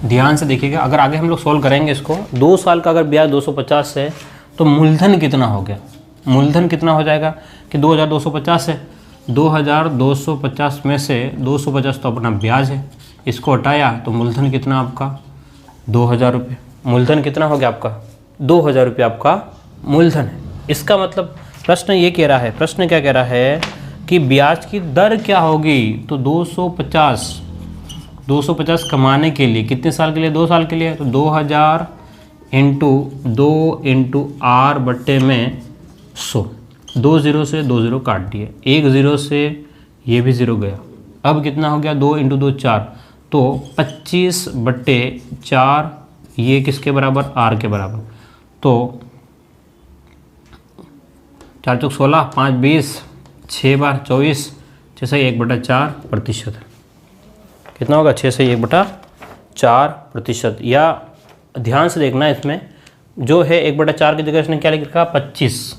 ध्यान से देखिएगा, अगर आगे हम लोग सॉल्व करेंगे इसको, 2 साल का अगर ब्याज 250 है तो मूलधन कितना हो गया, मूलधन कितना हो जाएगा कि 2250 है। 2250 में से 250 तो अपना ब्याज है, इसको हटाया तो मूलधन कितना आपका 2000 रुपये। मूलधन कितना हो गया आपका 2000 रुपये आपका मूलधन है। इसका मतलब प्रश्न ये कह रहा है, प्रश्न क्या कह रहा है कि ब्याज की दर क्या होगी। तो 250 कमाने के लिए कितने साल के लिए, 2 साल के लिए, तो 2000 इंटू 2 इंटू आर बट्टे में 100। 2 0 से 2 0 काट दिए, 1 0 से ये भी 0 गया। अब कितना हो गया 2 इंटू 2 4, तो 25 बट्टे 4, ये किसके बराबर, आर के बराबर। तो 4 चौक 16, 5 20, 6 बार 24, 6 से 1/4%। कितना होगा 6 से 1/4%। या ध्यान से देखना इसमें जो है 1/4 की जगह इसने क्या लिख रखा 25,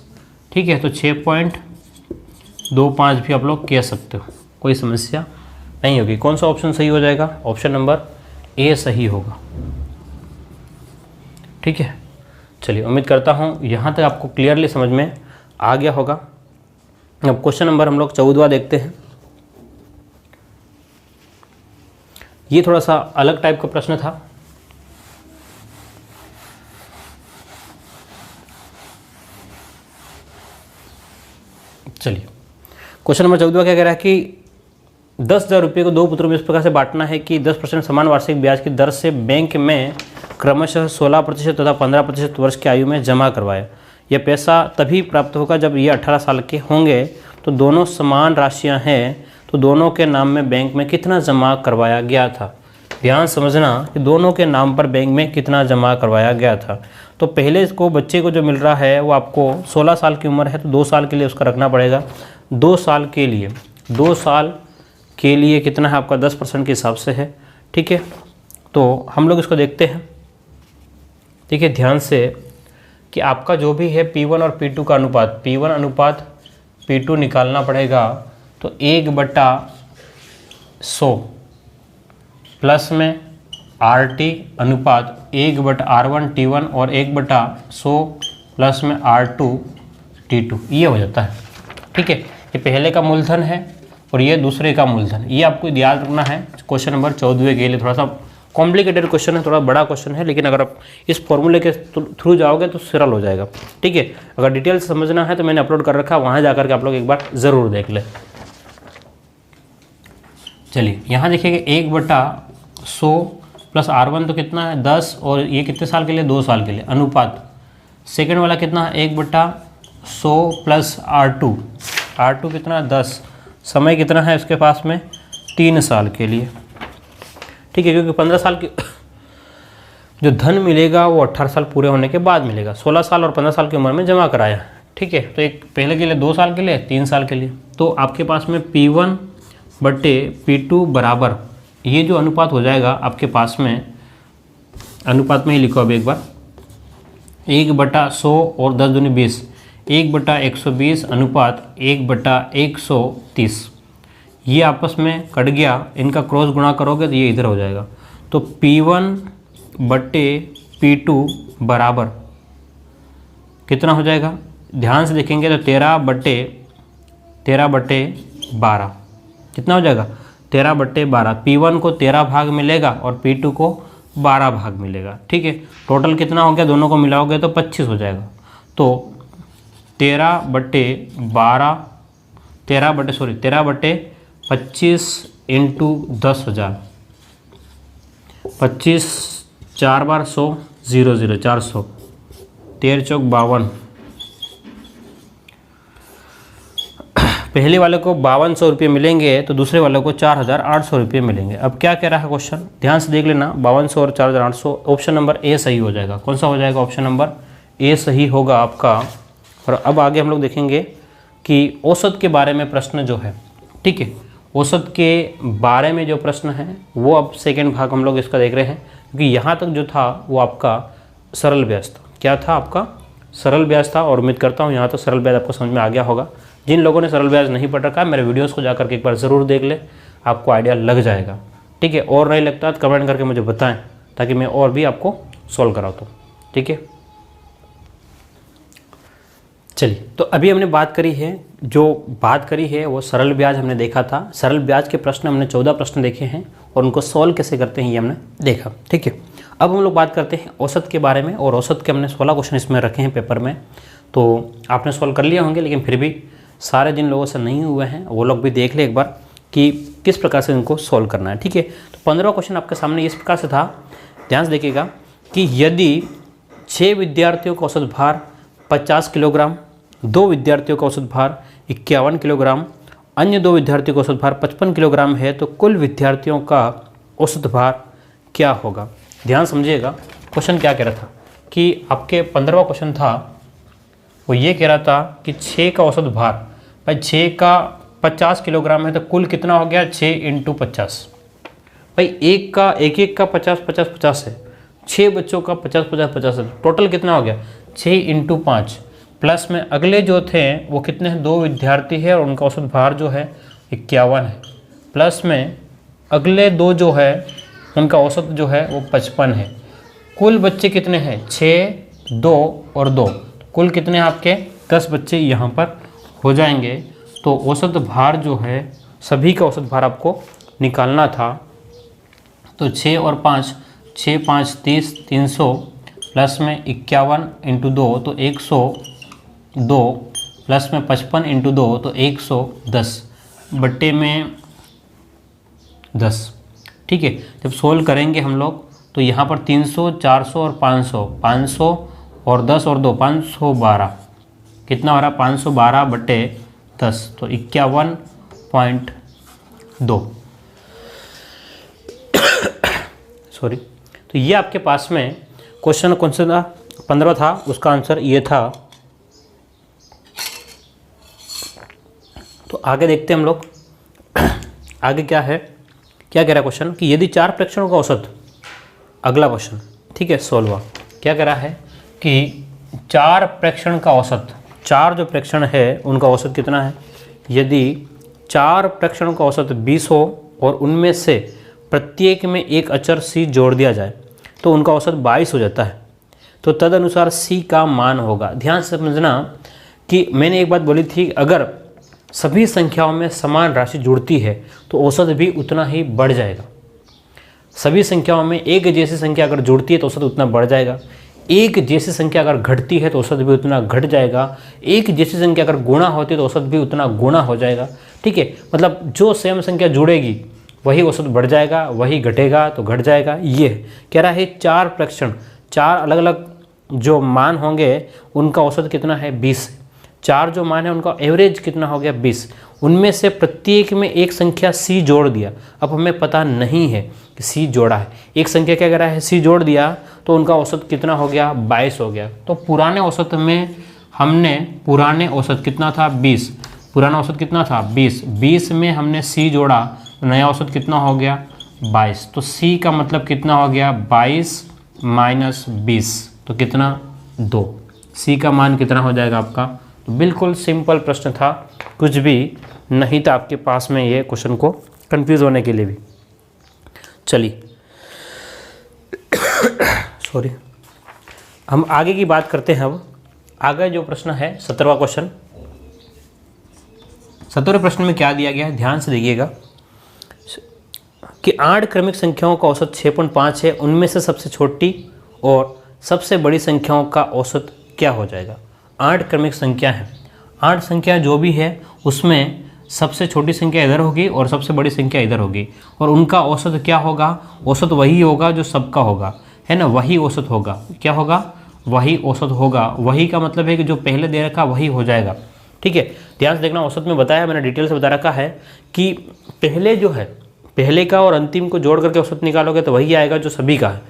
ठीक है। तो 6.25 भी आप लोग कह सकते हो, कोई समस्या नहीं होगी। कौन सा ऑप्शन सही हो जाएगा, ऑप्शन नंबर ए सही होगा, ठीक है। चलिए उम्मीद करता हूँ यहाँ तक आपको क्लियरली समझ में आ गया होगा। अब क्वेश्चन नंबर हम लोग 14वां देखते हैं। ये थोड़ा सा अलग टाइप का प्रश्न था। चलिए क्वेश्चन नंबर 14 क्या कह रहा है कि 10,000 रुपये को 2 पुत्रों में इस प्रकार से बांटना है कि 10% समान वार्षिक ब्याज की दर से बैंक में क्रमशः 16% तथा 15% वर्ष की आयु में जमा करवाया। यह पैसा तभी प्राप्त होगा जब ये 18 साल के होंगे। तो दोनों समान राशियां हैं, तो दोनों के नाम में बैंक में कितना जमा करवाया गया था। ध्यान समझना कि दोनों के नाम पर बैंक में कितना जमा करवाया गया था। तो पहले को बच्चे को जो मिल रहा है वो आपको 16 साल की उम्र है, तो 2 साल के लिए उसका रखना पड़ेगा। 2 साल के लिए कितना है आपका 10% के हिसाब से है। ठीक है, तो हम लोग इसको देखते हैं। ठीक है, ध्यान से कि आपका जो भी है P1 और P2 का अनुपात, P1 अनुपात P2 निकालना पड़ेगा। तो 1/100 प्लस में RT अनुपात 1/R1 T1 और 1/100 प्लस में R2 T2, ये हो जाता है। ठीक है, ये पहले का मूलधन है और ये दूसरे का मूलधन। ये आपको याद रखना है क्वेश्चन नंबर 14 के लिए। थोड़ा सा कॉम्प्लिकेटेड क्वेश्चन है, थोड़ा बड़ा क्वेश्चन है, लेकिन अगर आप इस फॉर्मूले के थ्रू जाओगे तो सरल हो जाएगा। ठीक है, अगर डिटेल से समझना है तो मैंने अपलोड कर रखा है, वहाँ जाकर के आप लोग एक बार ज़रूर देख लें। चलिए यहाँ देखिए 1/100 प्लस R1 तो कितना है 10, और ये कितने साल के लिए 2 साल के लिए। अनुपात सेकेंड वाला कितना है 1/100 प्लस R2 कितना है 10। समय कितना है इसके पास में 3 साल के लिए। ठीक है, क्योंकि 15 साल की जो धन मिलेगा वो 18 साल पूरे होने के बाद मिलेगा। 16 साल और 15 साल की उम्र में जमा कराया। ठीक है, तो एक पहले के लिए 2 साल के लिए, 3 साल के लिए। तो आपके पास में P1/P2 बराबर, ये जो अनुपात हो जाएगा आपके पास में, अनुपात में ही लिखो अब एक बार, 1/100 और 10 दूनी 20, 1/120 अनुपात 1/130। ये आपस में कट गया, इनका क्रॉस गुणा करोगे तो ये इधर हो जाएगा। तो P1/P2 बराबर कितना हो जाएगा, ध्यान से देखेंगे तो 13/12 कितना हो जाएगा 13/12। P1 को 13 भाग मिलेगा और P2 को 12 भाग मिलेगा। ठीक है, टोटल कितना हो गया, दोनों को मिलाओगे तो 25 हो जाएगा। तो 13/25 इंटू 10,000, 25 4 बार 100, 0 0 400, 13 चौक 52। पहले वाले को 5200 रुपये मिलेंगे तो दूसरे वाले को 4,800 रुपये मिलेंगे। अब क्या कह रहा है क्वेश्चन, ध्यान से देख लेना। 5200 और 4,800, ऑप्शन नंबर ए सही हो जाएगा। कौन सा हो जाएगा, ऑप्शन नंबर ए सही होगा आपका। और अब आगे हम लोग देखेंगे कि औसत के बारे में प्रश्न जो है, ठीक है, औसत के बारे में जो प्रश्न है वो अब सेकेंड भाग हम लोग इसका देख रहे हैं, क्योंकि यहाँ तक जो था वो आपका सरल ब्याज था। क्या था आपका, सरल ब्याज था। और उम्मीद करता हूँ यहाँ तो सरल ब्याज आपको समझ में आ गया होगा। जिन लोगों ने सरल ब्याज नहीं पढ़ रखा है, मेरे वीडियोस को जाकर के एक बार ज़रूर देख ले, आपको आइडिया लग जाएगा। ठीक है, और नहीं लगता तो कमेंट करके मुझे बताएं, ताकि मैं और भी आपको सॉल्व कराता हूँ। ठीक है, चलिए, तो अभी हमने बात करी है वो सरल ब्याज हमने देखा था। सरल ब्याज के प्रश्न हमने 14 प्रश्न देखे हैं और उनको सॉल्व कैसे करते हैं ये हमने देखा। ठीक है, अब हम लोग बात करते हैं औसत के बारे में। और औसत के हमने 16 क्वेश्चन इसमें रखे हैं पेपर में, तो आपने सॉल्व कर लिए होंगे, लेकिन फिर भी सारे जिन लोगों से नहीं हुए हैं वो लोग भी देख ले एक बार कि किस प्रकार से इनको सॉल्व करना है। ठीक है, तो 15वां क्वेश्चन आपके सामने इस प्रकार से था, ध्यान से देखिएगा कि यदि 6 विद्यार्थियों का औसत भार 50 किलोग्राम, 2 विद्यार्थियों का औसत भार 51 किलोग्राम, अन्य 2 विद्यार्थियों का औसत भार 55 किलोग्राम है, तो कुल विद्यार्थियों का औसत भार क्या होगा। ध्यान समझिएगा, क्वेश्चन क्या कह रहा था कि आपके 15वां क्वेश्चन था वो ये कह रहा था कि 6 का औसत भार, भाई 6 का 50 किलोग्राम है तो कुल कितना हो गया 6 × 50। भाई एक का 50 है, 6 बच्चों का 50 है, टोटल कितना हो गया 6 × 5। प्लस में अगले जो थे वो कितने हैं, 2 विद्यार्थी है और उनका औसत भार जो है 51 है। प्लस में अगले 2 जो है उनका औसत जो है वो 55 है। कुल बच्चे कितने हैं 6, 2 और 2, कुल कितने आपके 10 बच्चे यहाँ पर हो जाएंगे। तो औसत भार जो है, सभी का औसत भार आपको निकालना था। तो 6 और 5, 6 5 30, 300 प्लस में 51 × 2 तो 102 प्लस में 55 इंटू 2 तो 110 बट्टे में 10। ठीक है, जब सोल्व करेंगे हम लोग तो यहाँ पर 300, 400 और 500, 500 और 10 और 2 512, कितना हो रहा है 512 बट्टे 10 तो 51.2। सॉरी, तो ये आपके पास में क्वेश्चन कौन सा था, 15 था, उसका आंसर ये था। तो आगे देखते हैं हम लोग आगे क्या है, क्या कह रहा है क्वेश्चन कि यदि 4 प्रेक्षणों का औसत, अगला क्वेश्चन, ठीक है, 16वां, क्या कह रहा है कि 4 प्रेक्षण का औसत, 4 जो प्रेक्षण है उनका औसत कितना है। यदि 4 प्रेक्षणों का औसत 20 हो और उनमें से प्रत्येक में एक अचर c जोड़ दिया जाए तो उनका औसत 22 हो जाता है, तो तदनुसार c का मान होगा। ध्यान से समझना कि मैंने एक बात बोली थी, अगर सभी संख्याओं में समान राशि जुड़ती है तो औसत भी उतना ही बढ़ जाएगा। सभी संख्याओं में एक जैसी संख्या अगर जुड़ती है तो औसत उतना बढ़ जाएगा, एक जैसी संख्या अगर घटती है तो औसत भी उतना घट जाएगा, एक जैसी संख्या अगर गुणा होती है तो औसत भी उतना गुणा हो जाएगा। ठीक है, मतलब जो सेम संख्या जुड़ेगी वही औसत बढ़ जाएगा, वही घटेगा तो घट जाएगा। ये कह रहा है 4 प्रेक्षण, 4 अलग अलग जो मान होंगे उनका औसत कितना है 20, 4 जो मान है उनका एवरेज कितना हो गया 20, उनमें से प्रत्येक में एक संख्या c जोड़ दिया। अब हमें पता नहीं है कि c जोड़ा है, एक संख्या क्या कह रहा है c जोड़ दिया तो उनका औसत कितना हो गया 22 हो गया। तो पुराने औसत में हमने, पुराने औसत कितना था 20, पुराना औसत कितना था 20, 20 में हमने c जोड़ा तो नया औसत कितना हो गया 22, तो c का मतलब कितना हो गया 22 माइनस 20 तो कितना 2, c का मान कितना हो जाएगा आपका। तो बिल्कुल सिंपल प्रश्न था, कुछ भी नहीं था आपके पास में ये क्वेश्चन को कंफ्यूज होने के लिए भी। चलिए सॉरी, हम आगे की बात करते हैं। अब आगे जो प्रश्न है 17वां क्वेश्चन, 17वें प्रश्न में क्या दिया गया है, ध्यान से देखिएगा कि 8 क्रमिक संख्याओं का औसत 6.5 है, उनमें से सबसे छोटी और सबसे बड़ी संख्याओं का औसत क्या हो जाएगा। 8 क्रमिक संख्या है, 8 संख्या जो भी है उसमें सबसे छोटी संख्या इधर होगी और सबसे बड़ी संख्या इधर होगी, और उनका औसत क्या होगा, औसत वही होगा जो सबका होगा, है ना, वही औसत होगा। क्या होगा, वही औसत होगा। वही का मतलब है कि जो पहले दे रखा वही हो जाएगा। ठीक है, ध्यान से देखना, औसत में बताया, मैंने डिटेल से बता रखा है कि पहले जो है, पहले का और अंतिम को जोड़ करके औसत निकालोगे तो वही आएगा जो सभी का है।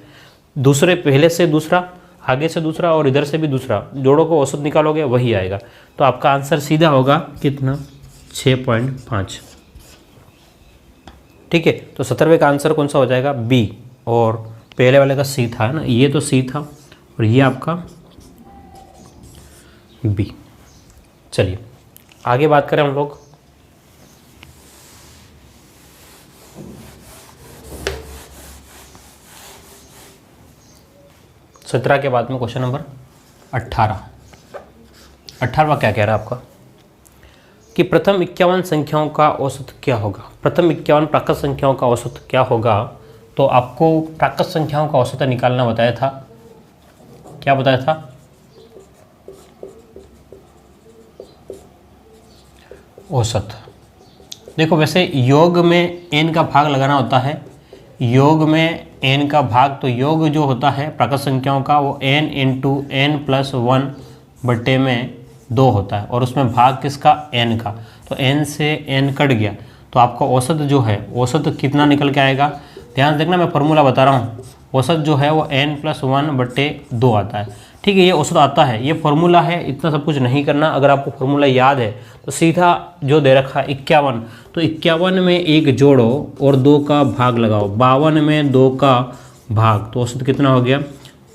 दूसरे, पहले से दूसरा, आगे से दूसरा और इधर से भी दूसरा, जोड़ों को औसत निकालोगे वही आएगा। तो आपका आंसर सीधा होगा कितना 6.5। ठीक है, तो 17वें का आंसर कौन सा हो जाएगा बी, और पहले वाले का सी था, है ना, ये तो सी था और ये आपका बी। चलिए आगे बात करें हम लोग। सत्रह के बाद में क्वेश्चन नंबर 18वां क्या कह रहा है आपका कि प्रथम 51 संख्याओं का औसत क्या होगा। प्रथम 51 प्राकृत संख्याओं का औसत क्या होगा। तो आपको प्राकृत संख्याओं का औसत निकालना बताया था। क्या बताया था, औसत। देखो वैसे योग में n का भाग लगाना होता है, योग में n का भाग, तो योग जो होता है प्राकृत संख्याओं का वो n इंटू n प्लस 1 बट्टे में 2 होता है, और उसमें भाग किसका, n का। तो n से n कट गया तो आपका औसत जो है, औसत कितना निकल के आएगा। ध्यान देखना, मैं फॉर्मूला बता रहा हूँ। औसत जो है वो n प्लस 1 बट्टे 2 आता है। ठीक है, ये औसत आता है, ये फॉर्मूला है, इतना सब कुछ नहीं करना। अगर आपको फॉर्मूला याद है तो सीधा जो दे रखा है 51, तो 51 में 1 जोड़ो और 2 का भाग लगाओ, 52 में 2 का भाग, तो औसत कितना हो गया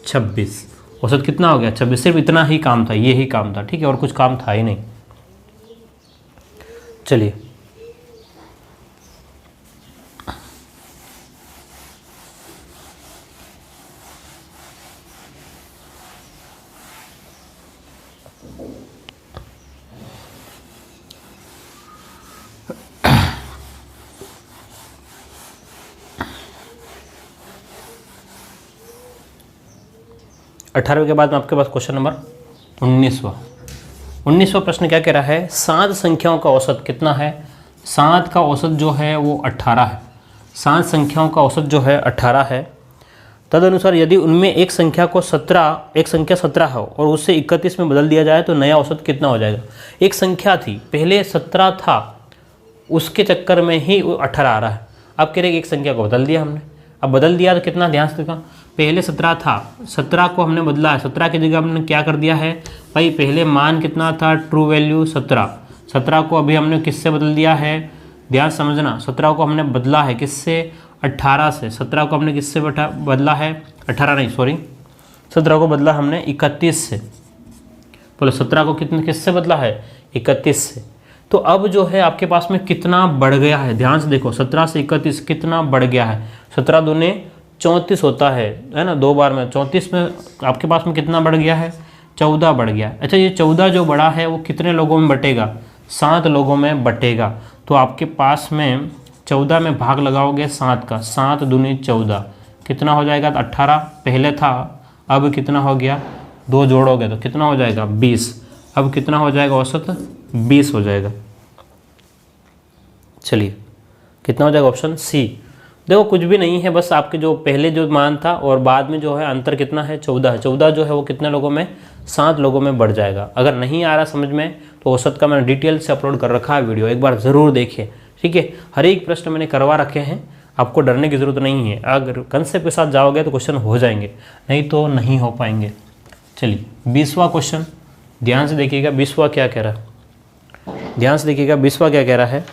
26। औसत कितना हो गया 26। सिर्फ इतना ही काम था, ये ही काम था। ठीक है, और कुछ काम था ही नहीं। चलिए अठारहवें के बाद में आपके पास क्वेश्चन नंबर 19वां 19वां प्रश्न क्या कह रहा है, 7 संख्याओं का औसत कितना है। 7 का औसत जो है वो 18 है। 7 संख्याओं का औसत जो है 18 है। तदनुसार यदि उनमें एक संख्या 17 है और उसे 31 में बदल दिया जाए तो नया औसत कितना हो जाएगा। एक संख्या थी, पहले 17 था, उसके चक्कर में ही वो 18 आ रहा है। अब कह रहे एक संख्या को बदल दिया हमने, अब बदल दिया तो कितना, ध्यान से देखा, पहले 17 था, 17 को हमने बदला है, 17 की जगह हमने क्या कर दिया है भाई, पहले मान कितना था, ट्रू वैल्यू 17 को अभी हमने किससे बदल दिया है, ध्यान समझना, 17 को हमने बदला है किससे, 18 से। 17 को हमने किससे बदला है, 18 नहीं सॉरी, 17 को बदला हमने 31 से। बोले 17 को किससे बदला है, 31 से। तो अब जो है आपके पास में कितना बढ़ गया है, ध्यान से देखो, 17 से 31 कितना बढ़ गया है। 17 दूने 34 होता है ना, 2 बार में 34 में आपके पास में कितना बढ़ गया है, 14 बढ़ गया। अच्छा, ये 14 जो बढ़ा है वो कितने लोगों में बटेगा, 7 लोगों में बटेगा। तो आपके पास में 14 में भाग लगाओगे 7 का, 7 दूनी 14 कितना हो जाएगा, 18 पहले था, अब कितना हो गया, 2 जोड़ोगे तो कितना हो जाएगा, 20। अब कितना हो जाएगा औसत, 20 हो जाएगा। चलिए कितना हो जाएगा, ऑप्शन सी। देखो कुछ भी नहीं है, बस आपके जो पहले जो मान था और बाद में जो है अंतर कितना है, 14 है। 14 जो है वो कितने लोगों में, 7 लोगों में बढ़ जाएगा। अगर नहीं आ रहा समझ में तो औसत का मैंने डिटेल से अपलोड कर रखा है वीडियो, एक बार ज़रूर देखिए, ठीक है। हर एक प्रश्न मैंने करवा रखे हैं, आपको डरने की ज़रूरत नहीं है। अगर कंसेप्ट के साथ जाओगे तो क्वेश्चन हो जाएंगे, नहीं तो नहीं हो पाएंगे। चलिए 20वां क्वेश्चन, ध्यान से देखिएगा 20वां क्या कह रहा है, ध्यान से देखिएगा 20वां क्या कह रहा है।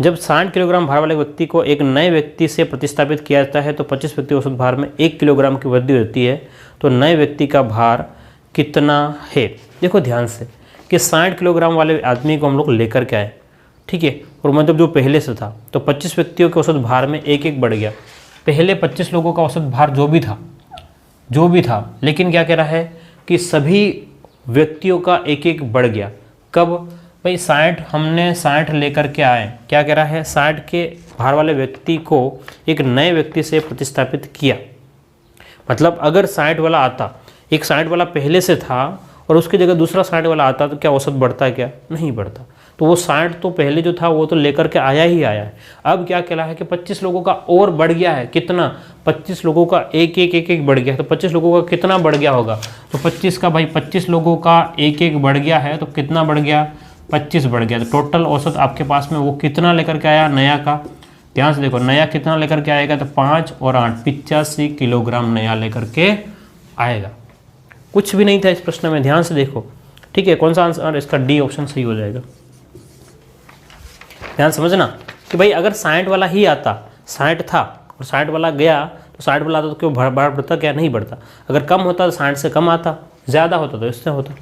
जब 60 किलोग्राम भार वाले व्यक्ति को एक नए व्यक्ति से प्रतिस्थापित किया जाता है तो 25 व्यक्ति औसत भार में 1 किलोग्राम की वृद्धि होती है, तो नए व्यक्ति का भार कितना है। देखो ध्यान से कि 60 किलोग्राम वाले आदमी को हम लोग लेकर के आए, ठीक है, और मतलब जो पहले से था तो 25 व्यक्तियों के औसत भार में एक बढ़ गया। पहले 25 लोगों का औसत भार जो भी था, लेकिन क्या कह रहा है कि सभी व्यक्तियों का एक बढ़ गया। कब भाई, 60 हमने 60 लेकर के आए, क्या कह रहा है, 60 के भार वाले व्यक्ति को एक नए व्यक्ति से प्रतिस्थापित किया। मतलब अगर 60 वाला आता, एक 60 वाला पहले से था और उसकी जगह दूसरा 60 वाला आता तो क्या औसत बढ़ता है, क्या नहीं बढ़ता। तो वो 60 तो पहले जो था वो तो लेकर के आया है। अब क्या कहला है कि 25 लोगों का और बढ़ गया है, कितना, 25 लोगों का एक बढ़ गया। तो 25 लोगों का कितना बढ़ गया होगा, तो 25 का भाई 25 लोगों का एक बढ़ गया है, तो कितना बढ़ गया, 25 बढ़ गया। तो टोटल औसत आपके पास में वो कितना लेकर के आया, नया का, ध्यान से देखो, नया कितना लेकर के आएगा, तो 5 और 8 85 किलोग्राम नया लेकर के आएगा। कुछ भी नहीं था इस प्रश्न में, ध्यान से देखो, ठीक है। कौन सा आंसर, इसका डी ऑप्शन सही हो जाएगा। ध्यान समझना कि भाई अगर 60 वाला ही आता, 60 था और 60 वाला गया, तो 60 वाला आता तो क्यों बढ़ता, क्या नहीं बढ़ता। अगर कम होता तो 60 से कम आता, ज़्यादा होता तो इससे होता,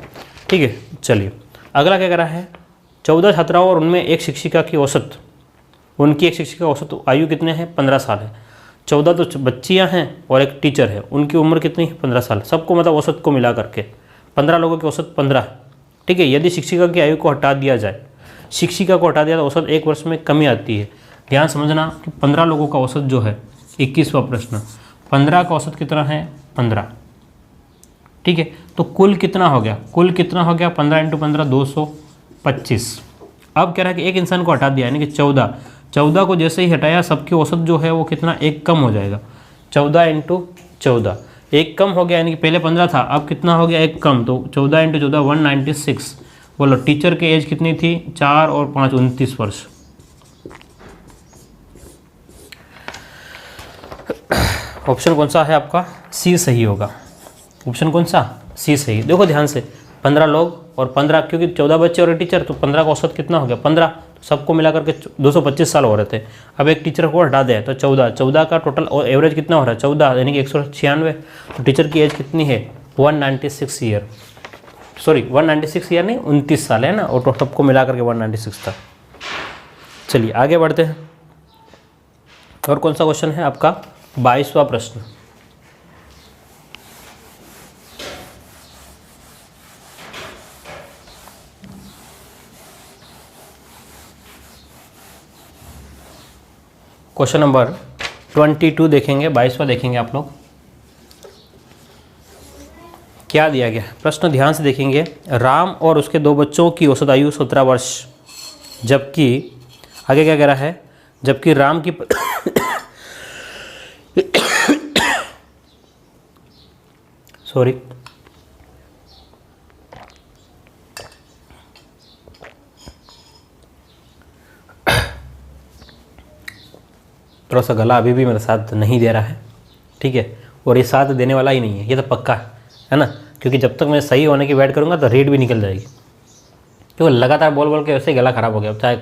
ठीक है। चलिए अगला क्या कर रहा है, 14 छात्राओं और उनमें एक शिक्षिका की औसत, उनकी एक शिक्षिका औसत आयु कितने हैं, 15 साल है। 14 तो बच्चियां हैं और एक टीचर है, उनकी उम्र कितनी है, 15 साल। सबको मतलब औसत को मिला करके 15 लोगों की औसत 15 है, ठीक है। यदि शिक्षिका की आयु को हटा दिया जाए, शिक्षिका को हटा दिया तो औसत 1 वर्ष में कमी आती है। ध्यान समझना कि 15 लोगों का औसत जो है, 21वां प्रश्न, 15 का औसत कितना है, 15, ठीक है। तो कुल कितना हो गया, 15 × 15 225। अब कह रहा है कि एक इंसान को हटा दिया, यानी कि 14 को जैसे ही हटाया सबकी औसत जो है वो कितना, 1 कम हो जाएगा। 14 × 14 1 कम हो गया, यानी कि पहले 15 था, अब कितना हो गया, 1 कम। तो 14 × 14 196। बोलो टीचर की एज कितनी थी, 4 और 5 29 वर्ष। ऑप्शन कौन सा है आपका, सी सही होगा। ऑप्शन कौन सा, सी सही। देखो ध्यान से, 15 लोग और 15, क्योंकि 14 बच्चे और एक टीचर, तो 15 का औसत कितना हो गया, 15, तो सबको मिला करके 225 साल हो रहे थे। अब एक टीचर को हटा दे तो 14 का टोटल एवरेज कितना हो रहा है, 14, यानी कि 196। तो टीचर की एज कितनी है, 196 ईयर, सॉरी 196 ईयर नहीं, 29 साल है ना, और तो सबको मिला करके 196 था। चलिए आगे बढ़ते हैं। और कौन सा क्वेश्चन है आपका, 22वां प्रश्न। क्वेश्चन नंबर 22 देखेंगे, 22वां देखेंगे आप लोग। क्या दिया गया है। प्रश्न ध्यान से देखेंगे। राम और उसके 2 बच्चों की औसत आयु 17 वर्ष, जबकि आगे क्या कह रहा है, जबकि राम की सॉरी थोड़ा सा गला अभी भी मेरा साथ नहीं दे रहा है, ठीक है, और ये साथ देने वाला ही नहीं है, ये तो पक्का है ना, क्योंकि जब तक मैं सही होने की वेट करूँगा तो रीड भी निकल जाएगी, क्योंकि लगातार बोल बोल के वैसे ही गला ख़राब हो गया। चाहे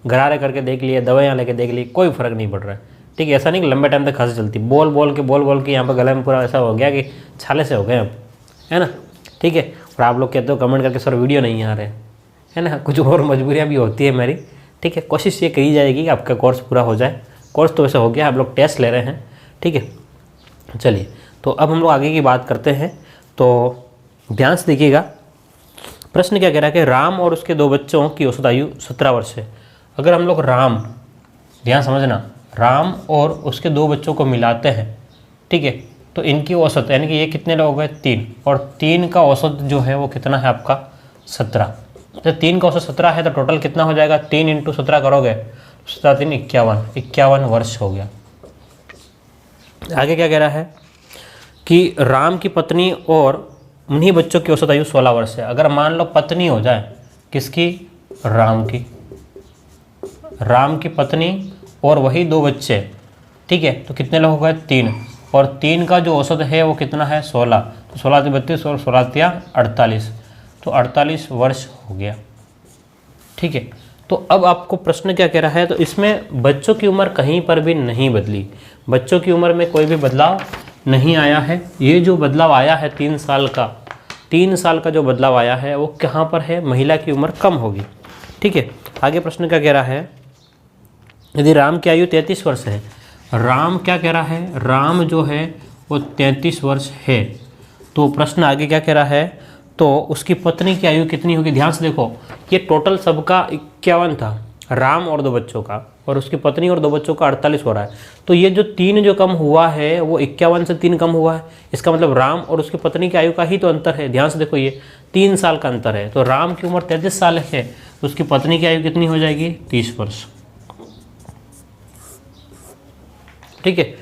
गरारे करके देख लिए, दवाइयाँ लेके देख ली, कोई फ़र्क नहीं पड़ रहा है, ठीक है। ऐसा नहीं कि लंबे टाइम तक खांसी चलती, बोल बोल के यहाँ पर गले में पूरा ऐसा हो गया कि छाले से हो गए अब, है ना, ठीक है। और आप लोग कहते हो कमेंट करके सर वीडियो नहीं आ रहे, है ना, कुछ और मजबूरियाँ भी होती है मेरी, ठीक है। कोशिश ये करी जाएगी कि आपका कोर्स पूरा हो जाए। कोर्स तो वैसे हो गया, आप लोग टेस्ट ले रहे हैं, ठीक है। चलिए, तो अब हम लोग आगे की बात करते हैं, तो ध्यान से देखिएगा। प्रश्न क्या कह रहा है कि राम और उसके 2 बच्चों की औसत आयु 17 वर्ष है। अगर हम लोग राम, ध्यान समझना, राम और उसके 2 बच्चों को मिलाते हैं, ठीक है, तो इनकी औसत, यानी कि ये कितने लोग हो गए 3, और 3 का औसत जो है वो कितना है आपका 17। जब 3 का औसत 17 है तो टोटल कितना हो जाएगा, 3 × 17 करोगे, 17 3 51 वर्ष हो गया। आगे क्या कह रहा है कि राम की पत्नी और उन्हीं बच्चों की औसत आयु 16 वर्ष है। अगर मान लो पत्नी हो जाए, किसकी, राम की पत्नी और वही 2 बच्चे, ठीक है, तो कितने लोग हो गए 3, और 3 का जो औसत है वो कितना है 16, तो 16 × 32 और 16 × 48, तो 48 वर्ष हो गया, ठीक है। तो अब आपको प्रश्न क्या कह रहा है, तो इसमें बच्चों की उम्र कहीं पर भी नहीं बदली, बच्चों की उम्र में कोई भी बदलाव नहीं आया है। ये जो बदलाव आया है 3 साल का जो बदलाव आया है वो कहाँ पर है, महिला की उम्र कम होगी, ठीक है। आगे प्रश्न क्या कह रहा है, यदि राम की आयु 33 वर्ष है, राम क्या कह रहा है, राम जो है वो 33 वर्ष है, तो प्रश्न आगे क्या कह रहा है, तो उसकी पत्नी की आयु कितनी होगी। ध्यान से देखो, ये टोटल सबका 51 था, राम और 2 बच्चों का, और उसकी पत्नी और 2 बच्चों का 48 हो रहा है, तो ये जो 3 जो कम हुआ है वो 51 से 3 कम हुआ है, इसका मतलब राम और उसकी पत्नी की आयु का ही तो अंतर है। ध्यान से देखो, ये 3 साल का अंतर है, तो राम की उम्र 33 साल है, तो उसकी पत्नी की आयु कितनी हो जाएगी, 30 वर्ष, ठीक है।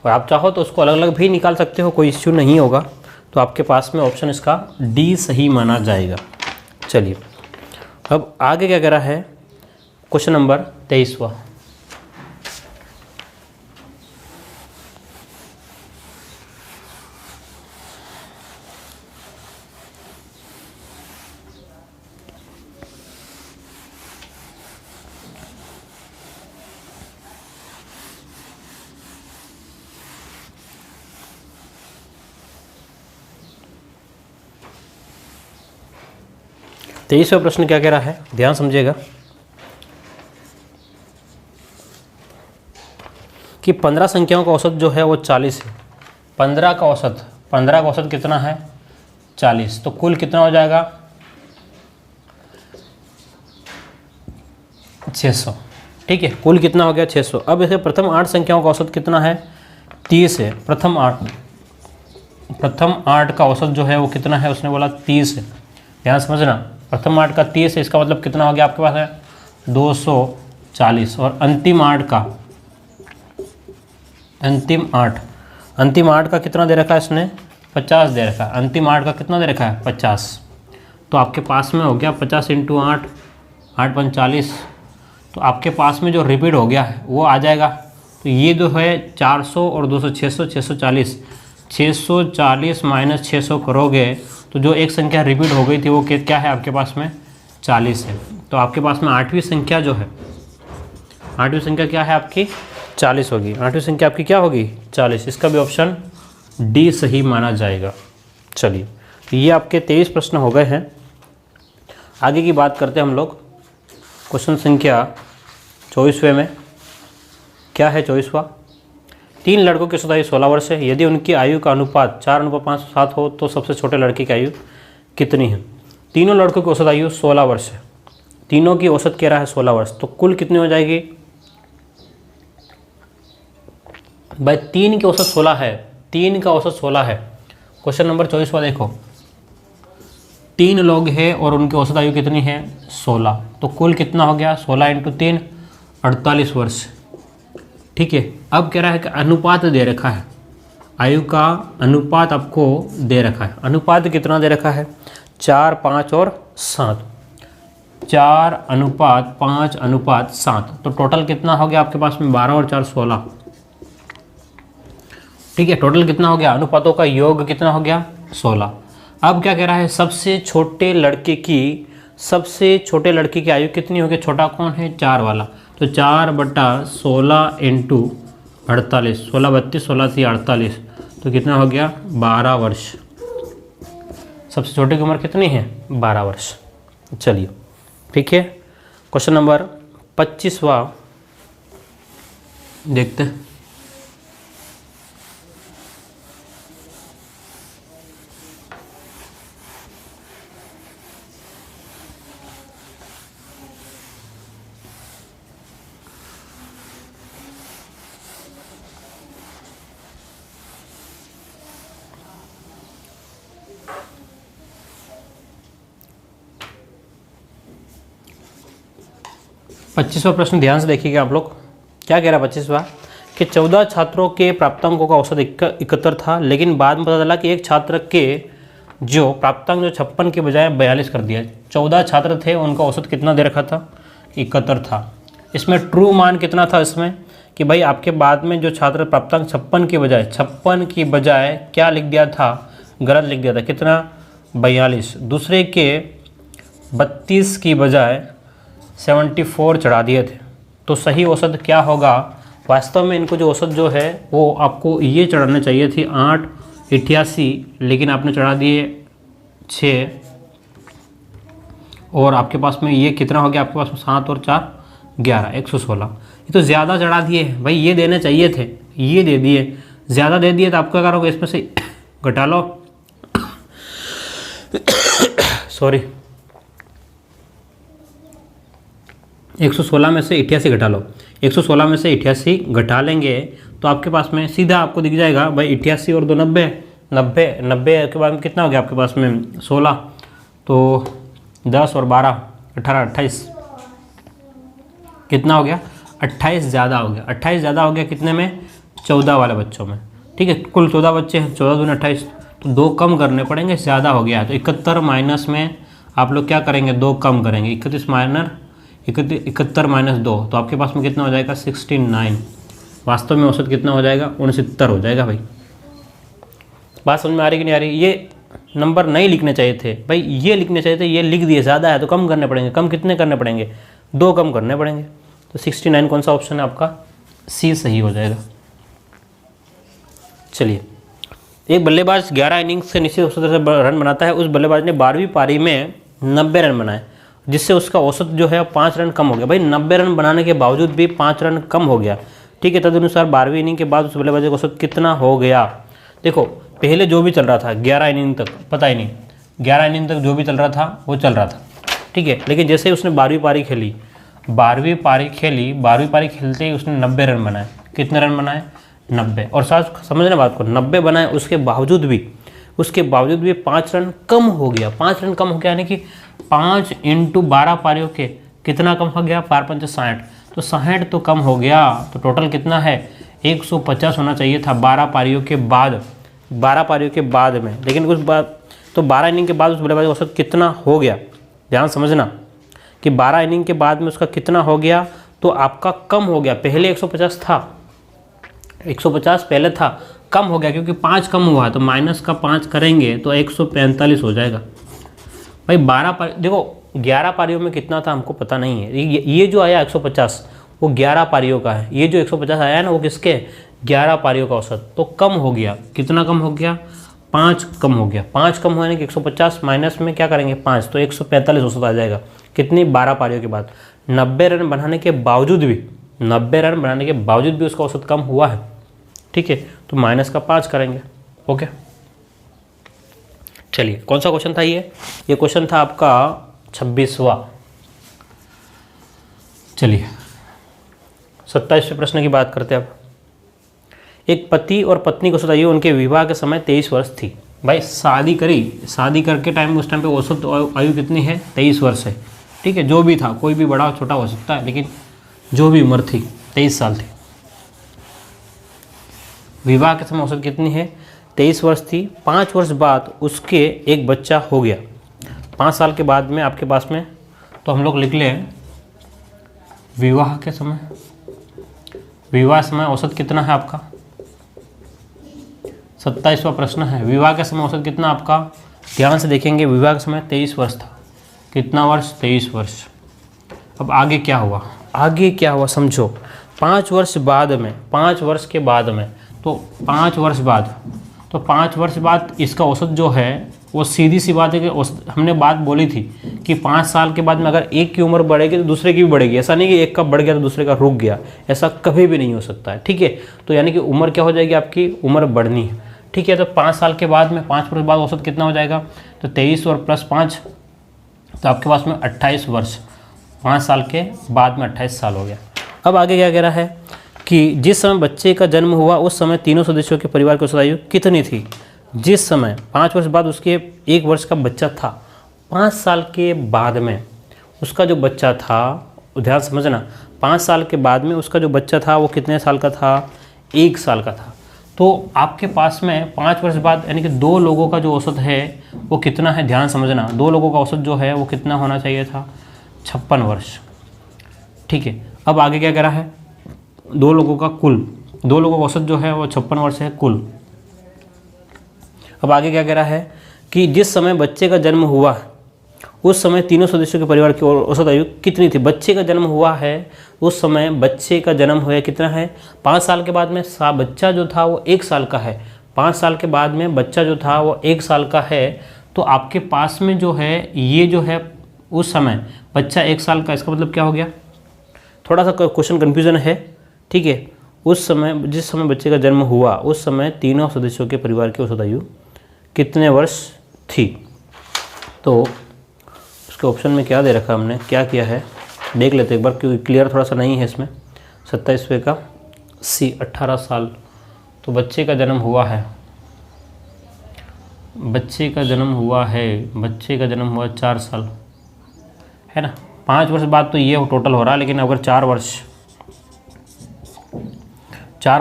और आप चाहो तो उसको अलग अलग भी निकाल सकते हो, कोई इश्यू नहीं होगा। तो आपके पास में ऑप्शन इसका डी सही माना जाएगा। चलिए, अब आगे क्या कह रहा है, क्वेश्चन नंबर 23वां। तेईसवां प्रश्न क्या कह रहा है, ध्यान समझिएगा कि 15 संख्याओं का औसत जो है वो 40 है। 15 का औसत कितना है 40, तो कुल कितना हो जाएगा 600, ठीक है, कुल कितना हो गया 600। अब इसे प्रथम 8 संख्याओं का औसत कितना है 30 है। प्रथम 8 का औसत जो है वो कितना है, उसने बोला 30 है। ध्यान समझना, प्रथम 8 का 30 है, इसका मतलब कितना हो गया आपके पास है 240, और अंतिम 8 का कितना दे रखा है इसने 50 दे रखा है। अंतिम 8 का कितना दे रखा है 50, तो आपके पास में हो गया 50 × 8, 8 × 40, तो आपके पास में जो रिपीट हो गया है वो आ जाएगा। तो ये जो है 400 और 200 640, 640 माइनस 600 करोगे तो जो एक संख्या रिपीट हो गई थी वो क्या है आपके पास में 40 है। तो आपके पास में 8वीं संख्या जो है, 8वीं संख्या क्या है आपकी 40 होगी। 8वीं संख्या आपकी क्या होगी 40, इसका भी ऑप्शन डी सही माना जाएगा। चलिए, ये आपके 23 प्रश्न हो गए हैं। आगे की बात करते हैं हम लोग क्वेश्चन संख्या 24वें में। क्या है 24वां, 3 लड़कों की औसत आयु 16 वर्ष है। यदि उनकी आयु का अनुपात 4:5 हो तो सबसे छोटे लड़के की आयु कितनी है। तीनों लड़कों की औसत आयु 16 वर्ष है, तीनों की औसत कह रहा है 16 वर्ष, तो कुल कितनी हो जाएगी भाई 3 की औसत 16 है, 3 का औसत 16 है। क्वेश्चन नंबर 24वां देखो, 3 लोग हैं और उनकी औसत आयु कितनी है 16, तो कुल कितना हो गया 16 इंटू 3 48 वर्ष। ठीक है, अब कह रहा है कि अनुपात दे रखा है, आयु का अनुपात आपको दे रखा है। अनुपात कितना दे रखा है 4, 5 और 7, 4:5:7, तो टोटल कितना हो गया आपके पास में 12 और 4 16। ठीक है, टोटल कितना हो गया, अनुपातों का योग कितना हो गया 16। अब क्या कह रहा है, सबसे छोटे लड़के की आयु कितनी होगी, छोटा कौन है 4 वाला, तो 4/16 इंटू 48, 16 32 16 3 48, तो कितना हो गया 12 वर्ष। सबसे छोटे की उम्र कितनी है 12 वर्ष। चलिए ठीक है, क्वेश्चन नंबर 25वां देखते हैं। पच्चीसवां प्रश्न ध्यान से देखिएगा आप लोग। क्या कह रहा है 25वां, कि 14 छात्रों के प्राप्तांकों का औसत 71 था, लेकिन बाद में पता चला कि एक छात्र के जो प्राप्तांक जो 56 के बजाय 42 कर दिया। 14 छात्र थे, उनका औसत कितना दे रखा था 71 था। इसमें ट्रू मान कितना था इसमें, कि भाई आपके बाद में जो छात्र प्राप्तांक 56 की बजाय क्या लिख दिया था, गलत लिख दिया था, कितना 42। दूसरे के 32 की बजाय 74 चढ़ा दिए थे, तो सही औसत क्या होगा। वास्तव में इनको जो औसत जो है वो आपको ये चढ़ाना चाहिए थी 888, लेकिन आपने चढ़ा दिए 6, और आपके पास में ये कितना हो गया, आपके पास में 7 और 4 11, 116। ये तो ज़्यादा चढ़ा दिए भाई, ये देने चाहिए थे, ये दे दिए, ज़्यादा दे दिए, तो आपको क्या करोगे इसमें से घटा लो सॉरी 116 में से 88 घटा लो, 116 में से 88 घटा लेंगे तो आपके पास में सीधा आपको दिख जाएगा भाई 88 और 2 90, 90 के बाद में कितना हो गया आपके पास में 16, तो 10 और 12 18 28, कितना हो गया 28 ज़्यादा हो गया। 28 ज़्यादा हो गया कितने में 14 वाले बच्चों में। ठीक है, कुल 14 बच्चे हैं, 14 दूनी 28, तो 2 कम करने पड़ेंगे, ज़्यादा हो गया है। तो 71 माइनस में आप लोग क्या करेंगे 2 कम करेंगे, 71 माइनस 2, तो आपके पास में कितना हो जाएगा 69। वास्तव में औसत कितना हो जाएगा 69 हो जाएगा। भाई बात समझ में आ रही कि नहीं आ रही। ये नंबर नहीं लिखने चाहिए थे भाई, ये लिखने चाहिए थे, ये लिख दिए, ज़्यादा है तो कम करने पड़ेंगे। कम कितने करने पड़ेंगे 2 कम करने पड़ेंगे, तो 69 कौन सा ऑप्शन है आपका, सी सही हो जाएगा। चलिए, एक बल्लेबाज 11 इनिंग्स से निश्चित औसत से रन बनाता है। उस बल्लेबाज ने 12वीं पारी में 90 रन बनाए, जिससे उसका औसत जो है 5 रन कम हो गया। भाई 90 रन बनाने के बावजूद भी 5 रन कम हो गया। ठीक है, तदनुसार 12वीं इनिंग के बाद उस बल्लेबाज का औसत कितना हो गया। देखो पहले जो भी चल रहा था 11 इनिंग तक पता ही नहीं, 11 इनिंग तक जो भी चल रहा था वो चल रहा था। ठीक है, लेकिन जैसे ही उसने 12वीं पारी खेली, 12वीं पारी खेलते ही उसने 90 रन बनाए। कितने रन बनाए 90, और साथ समझना बात को, 90 बनाए उसके बावजूद भी 5 रन कम हो गया। 5 रन कम हो गया यानी कि 5 इंटू 12 पारियों के कितना कम हो गया, 5 पंचे 60, तो 60 तो कम हो गया। तो टोटल कितना है 150 होना चाहिए था 12 पारियों के बाद में। लेकिन उस बात तो 12 इनिंग के बाद उस बल्लेबाज का औसत कितना हो गया, ध्यान समझना कि 12 इनिंग के बाद में उसका कितना हो गया, तो आपका कम हो गया। पहले 150 था, 150 पहले था, कम हो गया क्योंकि 5 कम हुआ, तो माइनस का 5 करेंगे तो 145 हो जाएगा। भाई 12 पारी देखो, 11 पारियों में कितना था हमको पता नहीं है। ये जो आया 150 वो 11 पारियों का है, ये जो 150 आया है ना वो किसके 11 पारियों का औसत, तो कम हो गया। कितना कम हो गया 5 कम हो गया। 5 कम होने के 150 माइनस में क्या करेंगे 5, तो 145 औसत आ जाएगा। कितनी 12 पारियों के बाद 90 रन बनाने के बावजूद भी उसका औसत कम हुआ है। ठीक है, तो माइनस का 5 करेंगे। ओके, चलिए कौन सा क्वेश्चन था ये क्वेश्चन था आपका 26वां। चलिए 27वें प्रश्न की बात करते हैं अब। एक पति और पत्नी को औसत आयु उनके विवाह के समय 23 वर्ष थी। भाई शादी करी, शादी करके टाइम उस टाइम पे औसत आयु कितनी है? 23 वर्ष है। ठीक है, जो भी था, कोई भी बड़ा छोटा हो सकता है, लेकिन जो भी उम्र थी 23 साल थी। विवाह के समय औसत कितनी है? 23 वर्ष थी। 5 वर्ष बाद उसके एक बच्चा हो गया। 5 साल के बाद में आपके पास में, तो हम लोग लिख लें विवाह के समय, विवाह समय औसत कितना है आपका? 27वां प्रश्न है, विवाह के समय औसत कितना आपका? ध्यान से देखेंगे, विवाह के समय 23 वर्ष था। कितना वर्ष? 23 वर्ष। अब आगे क्या हुआ? आगे क्या हुआ समझो। 5 वर्ष बाद में, 5 वर्ष के बाद में, तो 5 वर्ष बाद, तो 5 वर्ष बाद इसका औसत जो है वो सीधी सी बात है कि हमने बात बोली थी कि 5 साल के बाद में अगर एक की उम्र बढ़ेगी तो दूसरे की भी बढ़ेगी। ऐसा नहीं कि एक का बढ़ गया तो दूसरे का रुक गया, ऐसा कभी भी नहीं हो सकता है। ठीक है, तो यानी कि उम्र क्या हो जाएगी आपकी? उम्र बढ़नी है। ठीक है, तो 5 साल के बाद में, 5 वर्ष बाद औसत कितना हो जाएगा? तो 23 और प्लस 5, तो आपके पास में 28 वर्ष। 5 साल के बाद में 28 साल हो गया। अब आगे क्या कह रहा है कि जिस समय बच्चे का जन्म हुआ उस समय तीनों सदस्यों के परिवार की औसत आयु कितनी थी? जिस समय 5 वर्ष बाद उसके 1 वर्ष का बच्चा था, 5 साल के बाद में उसका जो बच्चा था, ध्यान समझना, 5 साल के बाद में उसका जो बच्चा था वो कितने साल का था? 1 साल का था। तो आपके पास में 5 वर्ष बाद यानी कि 2 लोगों का जो औसत है वो कितना है? ध्यान समझना, 2 लोगों का औसत जो है वो कितना होना चाहिए था? 56 वर्ष। ठीक है, अब आगे क्या कह रहा है? 2 लोगों का कुल, 2 लोगों का औसत जो है वो 56 वर्ष है कुल। अब आगे क्या कह रहा है कि जिस समय बच्चे का जन्म हुआ उस समय तीनों सदस्यों के परिवार की औसत आयु कितनी थी? बच्चे का जन्म हुआ है उस समय, बच्चे का जन्म हुआ कितना है? 5 साल के बाद में बच्चा जो था वो 1 साल का है। 5 साल के बाद में बच्चा जो था वो 1 साल का है। तो आपके पास में जो है ये जो है उस समय बच्चा 1 साल का, इसका मतलब क्या हो गया? थोड़ा सा क्वेश्चन कन्फ्यूजन है। ठीक है, उस समय, जिस समय बच्चे का जन्म हुआ उस समय तीनों सदस्यों के परिवार की औसत आयु कितने वर्ष थी? तो उसके ऑप्शन में क्या दे रखा हमने, क्या किया है देख लेते एक बार, क्योंकि क्लियर थोड़ा सा नहीं है इसमें। 27वें का सी 18 साल। तो बच्चे का जन्म हुआ है, बच्चे का जन्म हुआ है, बच्चे का जन्म हुआ 4 साल है ना। 5 वर्ष बाद तो ये टोटल हो रहा है, लेकिन अगर 4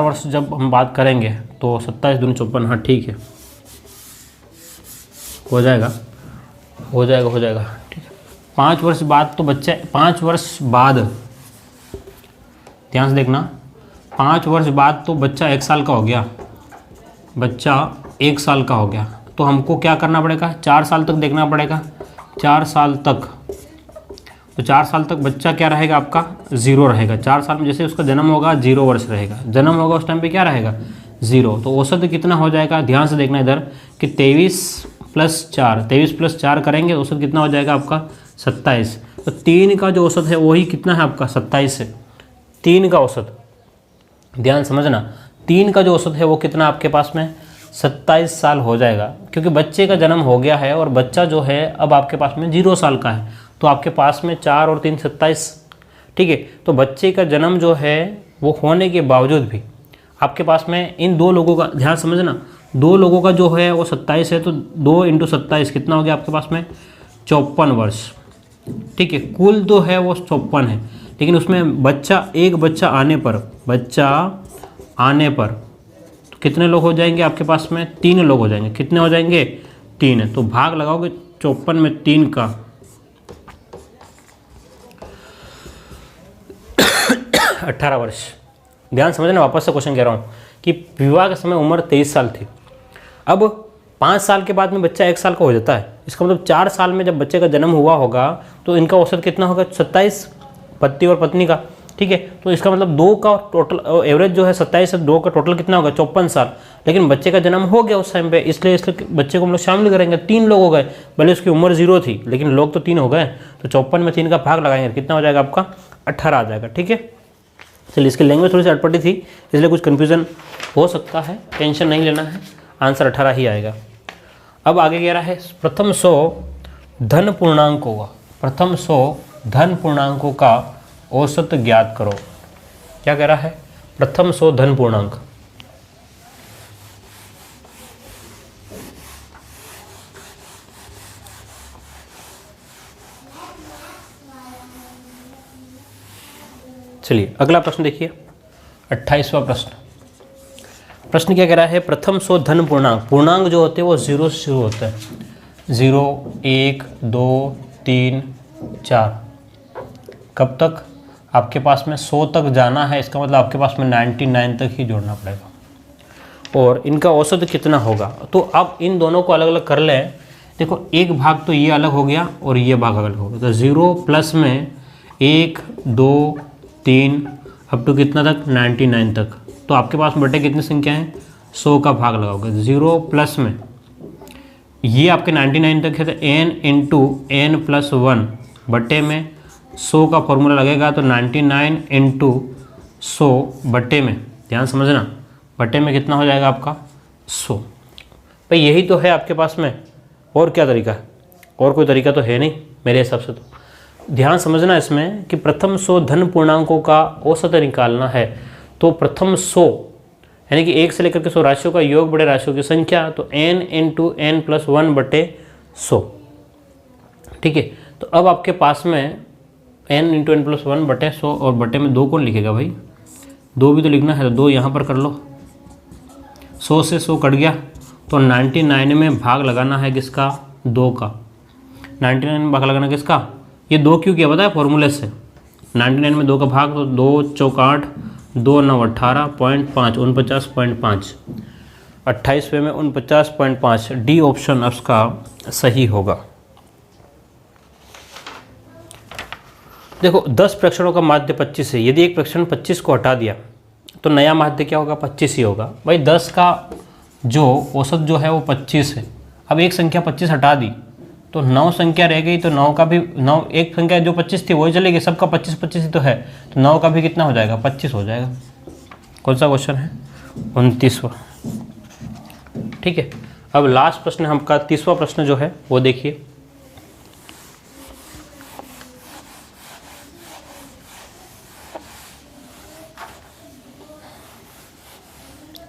वर्ष जब हम बात करेंगे तो 27 दूनी 54, हाँ ठीक है, हो जाएगा ठीक है। 5 वर्ष बाद तो बच्चा, 5 वर्ष बाद, ध्यान से देखना, 5 वर्ष बाद तो बच्चा 1 साल का हो गया, बच्चा 1 साल का हो गया। तो हमको क्या करना पड़ेगा? 4 साल तक देखना पड़ेगा। 4 साल तक, तो 4 साल तक बच्चा क्या रहेगा आपका? 0 रहेगा। 4 साल में जैसे उसका जन्म होगा 0 वर्ष रहेगा, जन्म होगा उस टाइम पे क्या रहेगा? 0। तो औसत कितना हो जाएगा? ध्यान से देखना इधर कि 23 + 4 करेंगे, औसत कितना हो जाएगा आपका? 27। तो 3 का जो औसत है वही कितना है आपका? 27 है। 3 का औसत, ध्यान समझना, 3 का जो औसत है वो कितना आपके पास में? 27 साल हो जाएगा, क्योंकि बच्चे का जन्म हो गया है और बच्चा जो है अब आपके पास में 0 साल का है। तो आपके पास में 4 और 3 27। ठीक है, तो बच्चे का जन्म जो है वो होने के बावजूद भी आपके पास में इन 2 लोगों का, ध्यान समझना, 2 लोगों का जो है वो 27 है, तो 2 × 27 कितना हो गया आपके पास में? 54 वर्ष। ठीक है, कुल जो है वो 54 है, लेकिन उसमें बच्चा, एक बच्चा आने पर तो कितने लोग हो जाएंगे आपके पास में? 3 लोग हो जाएंगे। कितने हो जाएंगे? 3। तो भाग लगाओगे 54 में 3 का 18 वर्ष। ध्यान समझना, वापस से क्वेश्चन कह रहा हूँ कि विवाह के समय उम्र 23 साल थी। अब 5 साल के बाद में बच्चा 1 साल का हो जाता है, इसका मतलब 4 साल में जब बच्चे का जन्म हुआ होगा तो इनका औसत कितना होगा? 27, पति और पत्नी का। ठीक है, तो इसका मतलब 2 का टोटल एवरेज जो है 27 है, 2 का टोटल कितना होगा? 54 साल। लेकिन बच्चे का जन्म हो गया उस टाइम पे, इसलिए बच्चे को हम लोग शामिल करेंगे। 3 लोग हो गए, भले उसकी उम्र 0 थी लेकिन लोग तो 3 हो गए। तो 54 में 3 का भाग लगाएंगे, कितना हो जाएगा आपका? 18 आ जाएगा। ठीक है, चलिए, इसकी लैंग्वेज थोड़ी सी अटपटी थी इसलिए कुछ कन्फ्यूज़न हो सकता है, टेंशन नहीं लेना है, आंसर 18 ही आएगा। अब आगे कह रहा है प्रथम 100 धन पूर्णांकों का, प्रथम 100 धन पूर्णांकों का औसत ज्ञात करो। क्या कह रहा है? प्रथम 100 धन पूर्णांक। चलिए अगला प्रश्न देखिए, 28वां प्रश्न। प्रश्न क्या कह रहा है, प्रथम 100 धन पूर्णांक, पूर्णांक जो होते हैं वो 0 से शुरू होते हैं, 0 1 2 3 4, कब तक आपके पास में 100 तक जाना है, इसका मतलब आपके पास में 99 तक ही जोड़ना पड़ेगा। और इनका औसत कितना होगा, तो आप इन दोनों को अलग अलग कर लें। देखो एक भाग तो ये अलग हो गया और ये भाग अलग हो गया, तो 0 प्लस में 1 2 3 अप टू कितना तक 99 तक, तो आपके पास बटे कितनी संख्या है, 100 का भाग लगाओगे। 0 प्लस में ये आपके 99 तक है, तो n इंटू n प्लस 1 बटे में 100 का फॉर्मूला लगेगा, तो 99 इंटू 100 बटे में, ध्यान समझना, बटे में कितना हो जाएगा आपका 100। भाई यही तो है आपके पास में, और क्या तरीका है, और कोई तरीका तो है नहीं मेरे हिसाब से। तो ध्यान समझना इसमें कि प्रथम 100 धन पूर्णांकों का औसत निकालना है, तो प्रथम 100 यानी कि 1 से लेकर के 100 राशियों का योग बड़े राशियों की संख्या, तो n इंटू n प्लस 1 बटे 100। ठीक है, तो अब आपके पास में n इंटू n प्लस 1 बटे 100, और बटे में 2 कौन लिखेगा भाई, 2 भी तो लिखना है, तो 2 यहाँ पर कर लो। 100 से 100 कट गया, तो 99 में भाग लगाना है किसका, 2 का। 99 में भाग लगाना किसका, ये 2 क्यों किया पता है, फॉर्मूले से। 99 में 2 का भाग, तो 2 चौक 8, 2 9 18.5, 49.5, 28वें में 49.5, डी ऑप्शन उसका सही होगा। देखो 10 प्रेक्षणों का माध्य 25 है, यदि एक प्रेक्षण 25 को हटा दिया तो नया माध्य क्या होगा, 25 ही होगा। भाई 10 का जो औसत जो है वो 25 है। अब एक संख्या 25 हटा दी तो 9 संख्या रह गई, तो 9 का भी 9, एक संख्या जो 25 थी वही चलेगी, सबका 25 25 ही तो है, तो 9 का भी कितना हो जाएगा, 25 हो जाएगा। कौन सा क्वेश्चन है, 29वां। ठीक है, अब लास्ट प्रश्न हमका 30वां प्रश्न जो है वो देखिए।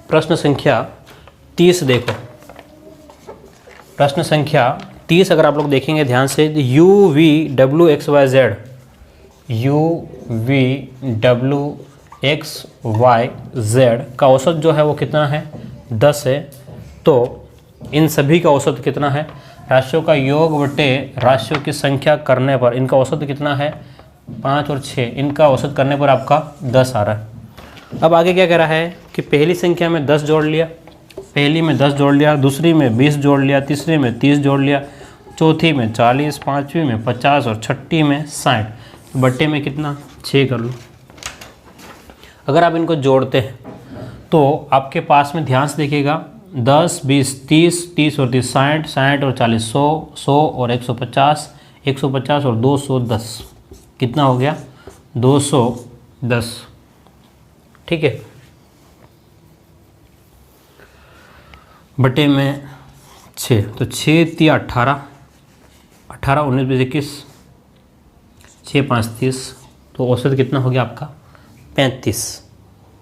प्रश्न संख्या 30 देखो, प्रश्न संख्या 30 अगर आप लोग देखेंगे ध्यान से, U V W X Y Z, U V W X Y Z का औसत जो है वो कितना है, 10 है। तो इन सभी का औसत कितना है, राशियों का योग बटे राशियों की संख्या करने पर इनका औसत कितना है, 5 और 6, इनका औसत करने पर आपका 10 आ रहा है। अब आगे क्या कह रहा है कि पहली संख्या में 10 जोड़ लिया, पहली में 10 जोड़ लिया, दूसरी में 20 जोड़ लिया, तीसरी में 30 जोड़ लिया, चौथी में 40, पाँचवीं में 50 और छठी में 60, बट्टे में कितना 6 कर लो। अगर आप इनको जोड़ते हैं तो आपके पास में ध्यान से देखिएगा, 10 20 30, 30 और 30 60, 60 और 40 100, 100 और 150, 150 और 210, कितना हो गया 210। ठीक है, बटे में 6, तो 6 3 18, 18 19 20 21, 6 5 30, तो औसत कितना हो गया आपका 35।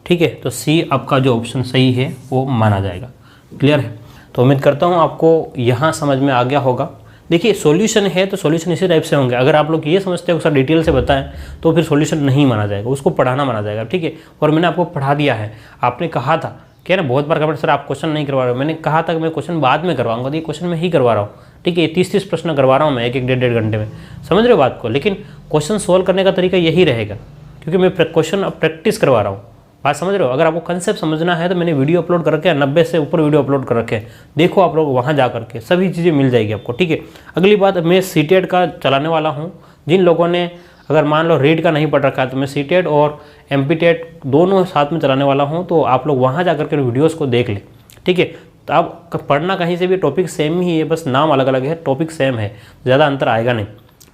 ठीक है, तो सी आपका जो ऑप्शन सही है वो माना जाएगा। क्लियर है, तो उम्मीद करता हूँ आपको यहाँ समझ में आ गया होगा। देखिए सॉल्यूशन है तो सॉल्यूशन इसी टाइप से होंगे। अगर आप लोग ये समझते हो सर डिटेल से बताएं तो फिर सॉल्यूशन नहीं माना जाएगा, उसको पढ़ाना माना जाएगा। ठीक है, और मैंने आपको पढ़ा दिया है। आपने कहा था क्या ना, बहुत बार कमेंट सर आप क्वेश्चन नहीं करवा रहे हो, मैंने कहा था कि मैं क्वेश्चन बाद में करवाऊंगा, तो ये क्वेश्चन में ही करवा रहा हूँ। ठीक है, 30 प्रश्न करवा रहा हूँ मैं, एक डेढ़ घंटे में, समझ रहे हो बात को। लेकिन क्वेश्चन सोल्व करने का तरीका यही रहेगा, क्योंकि मैं क्वेश्चन अब प्रैक्टिस करवा रहा हूँ। बात समझ रहे हो। अगर आपको कंसेप्ट समझना है तो मैंने वीडियो अपलोड कर रखे हैं, 90 से ऊपर वीडियो अपलोड कर रखे हैं, देखो आप लोग वहाँ जा करके सभी चीज़ें मिल जाएगी आपको। ठीक है, अगली बात, मैं सीटेट का चलाने वाला हूँ। जिन लोगों ने अगर मान लो रीड का नहीं पढ़ रखा है तो मैं सीटेट और एमपीटेट दोनों साथ में चलाने वाला हूँ, तो आप लोग वहाँ जा करके वीडियोज़ को देख लें। ठीक है, तो आप पढ़ना कहीं से भी, टॉपिक सेम ही है, बस नाम अलग अलग है, टॉपिक सेम है, ज़्यादा अंतर आएगा नहीं।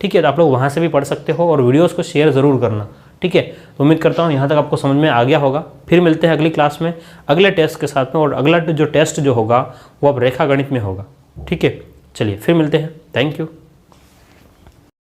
ठीक है, तो आप लोग वहाँ से भी पढ़ सकते हो, और वीडियोज़ को शेयर ज़रूर करना। ठीक है, तो उम्मीद करता हूँ यहाँ तक आपको समझ में आ गया होगा। फिर मिलते हैं अगली क्लास में अगले टेस्ट के साथ में, और अगला जो टेस्ट जो होगा वो अब रेखा गणित में होगा। ठीक है, चलिए फिर मिलते हैं। Thank you.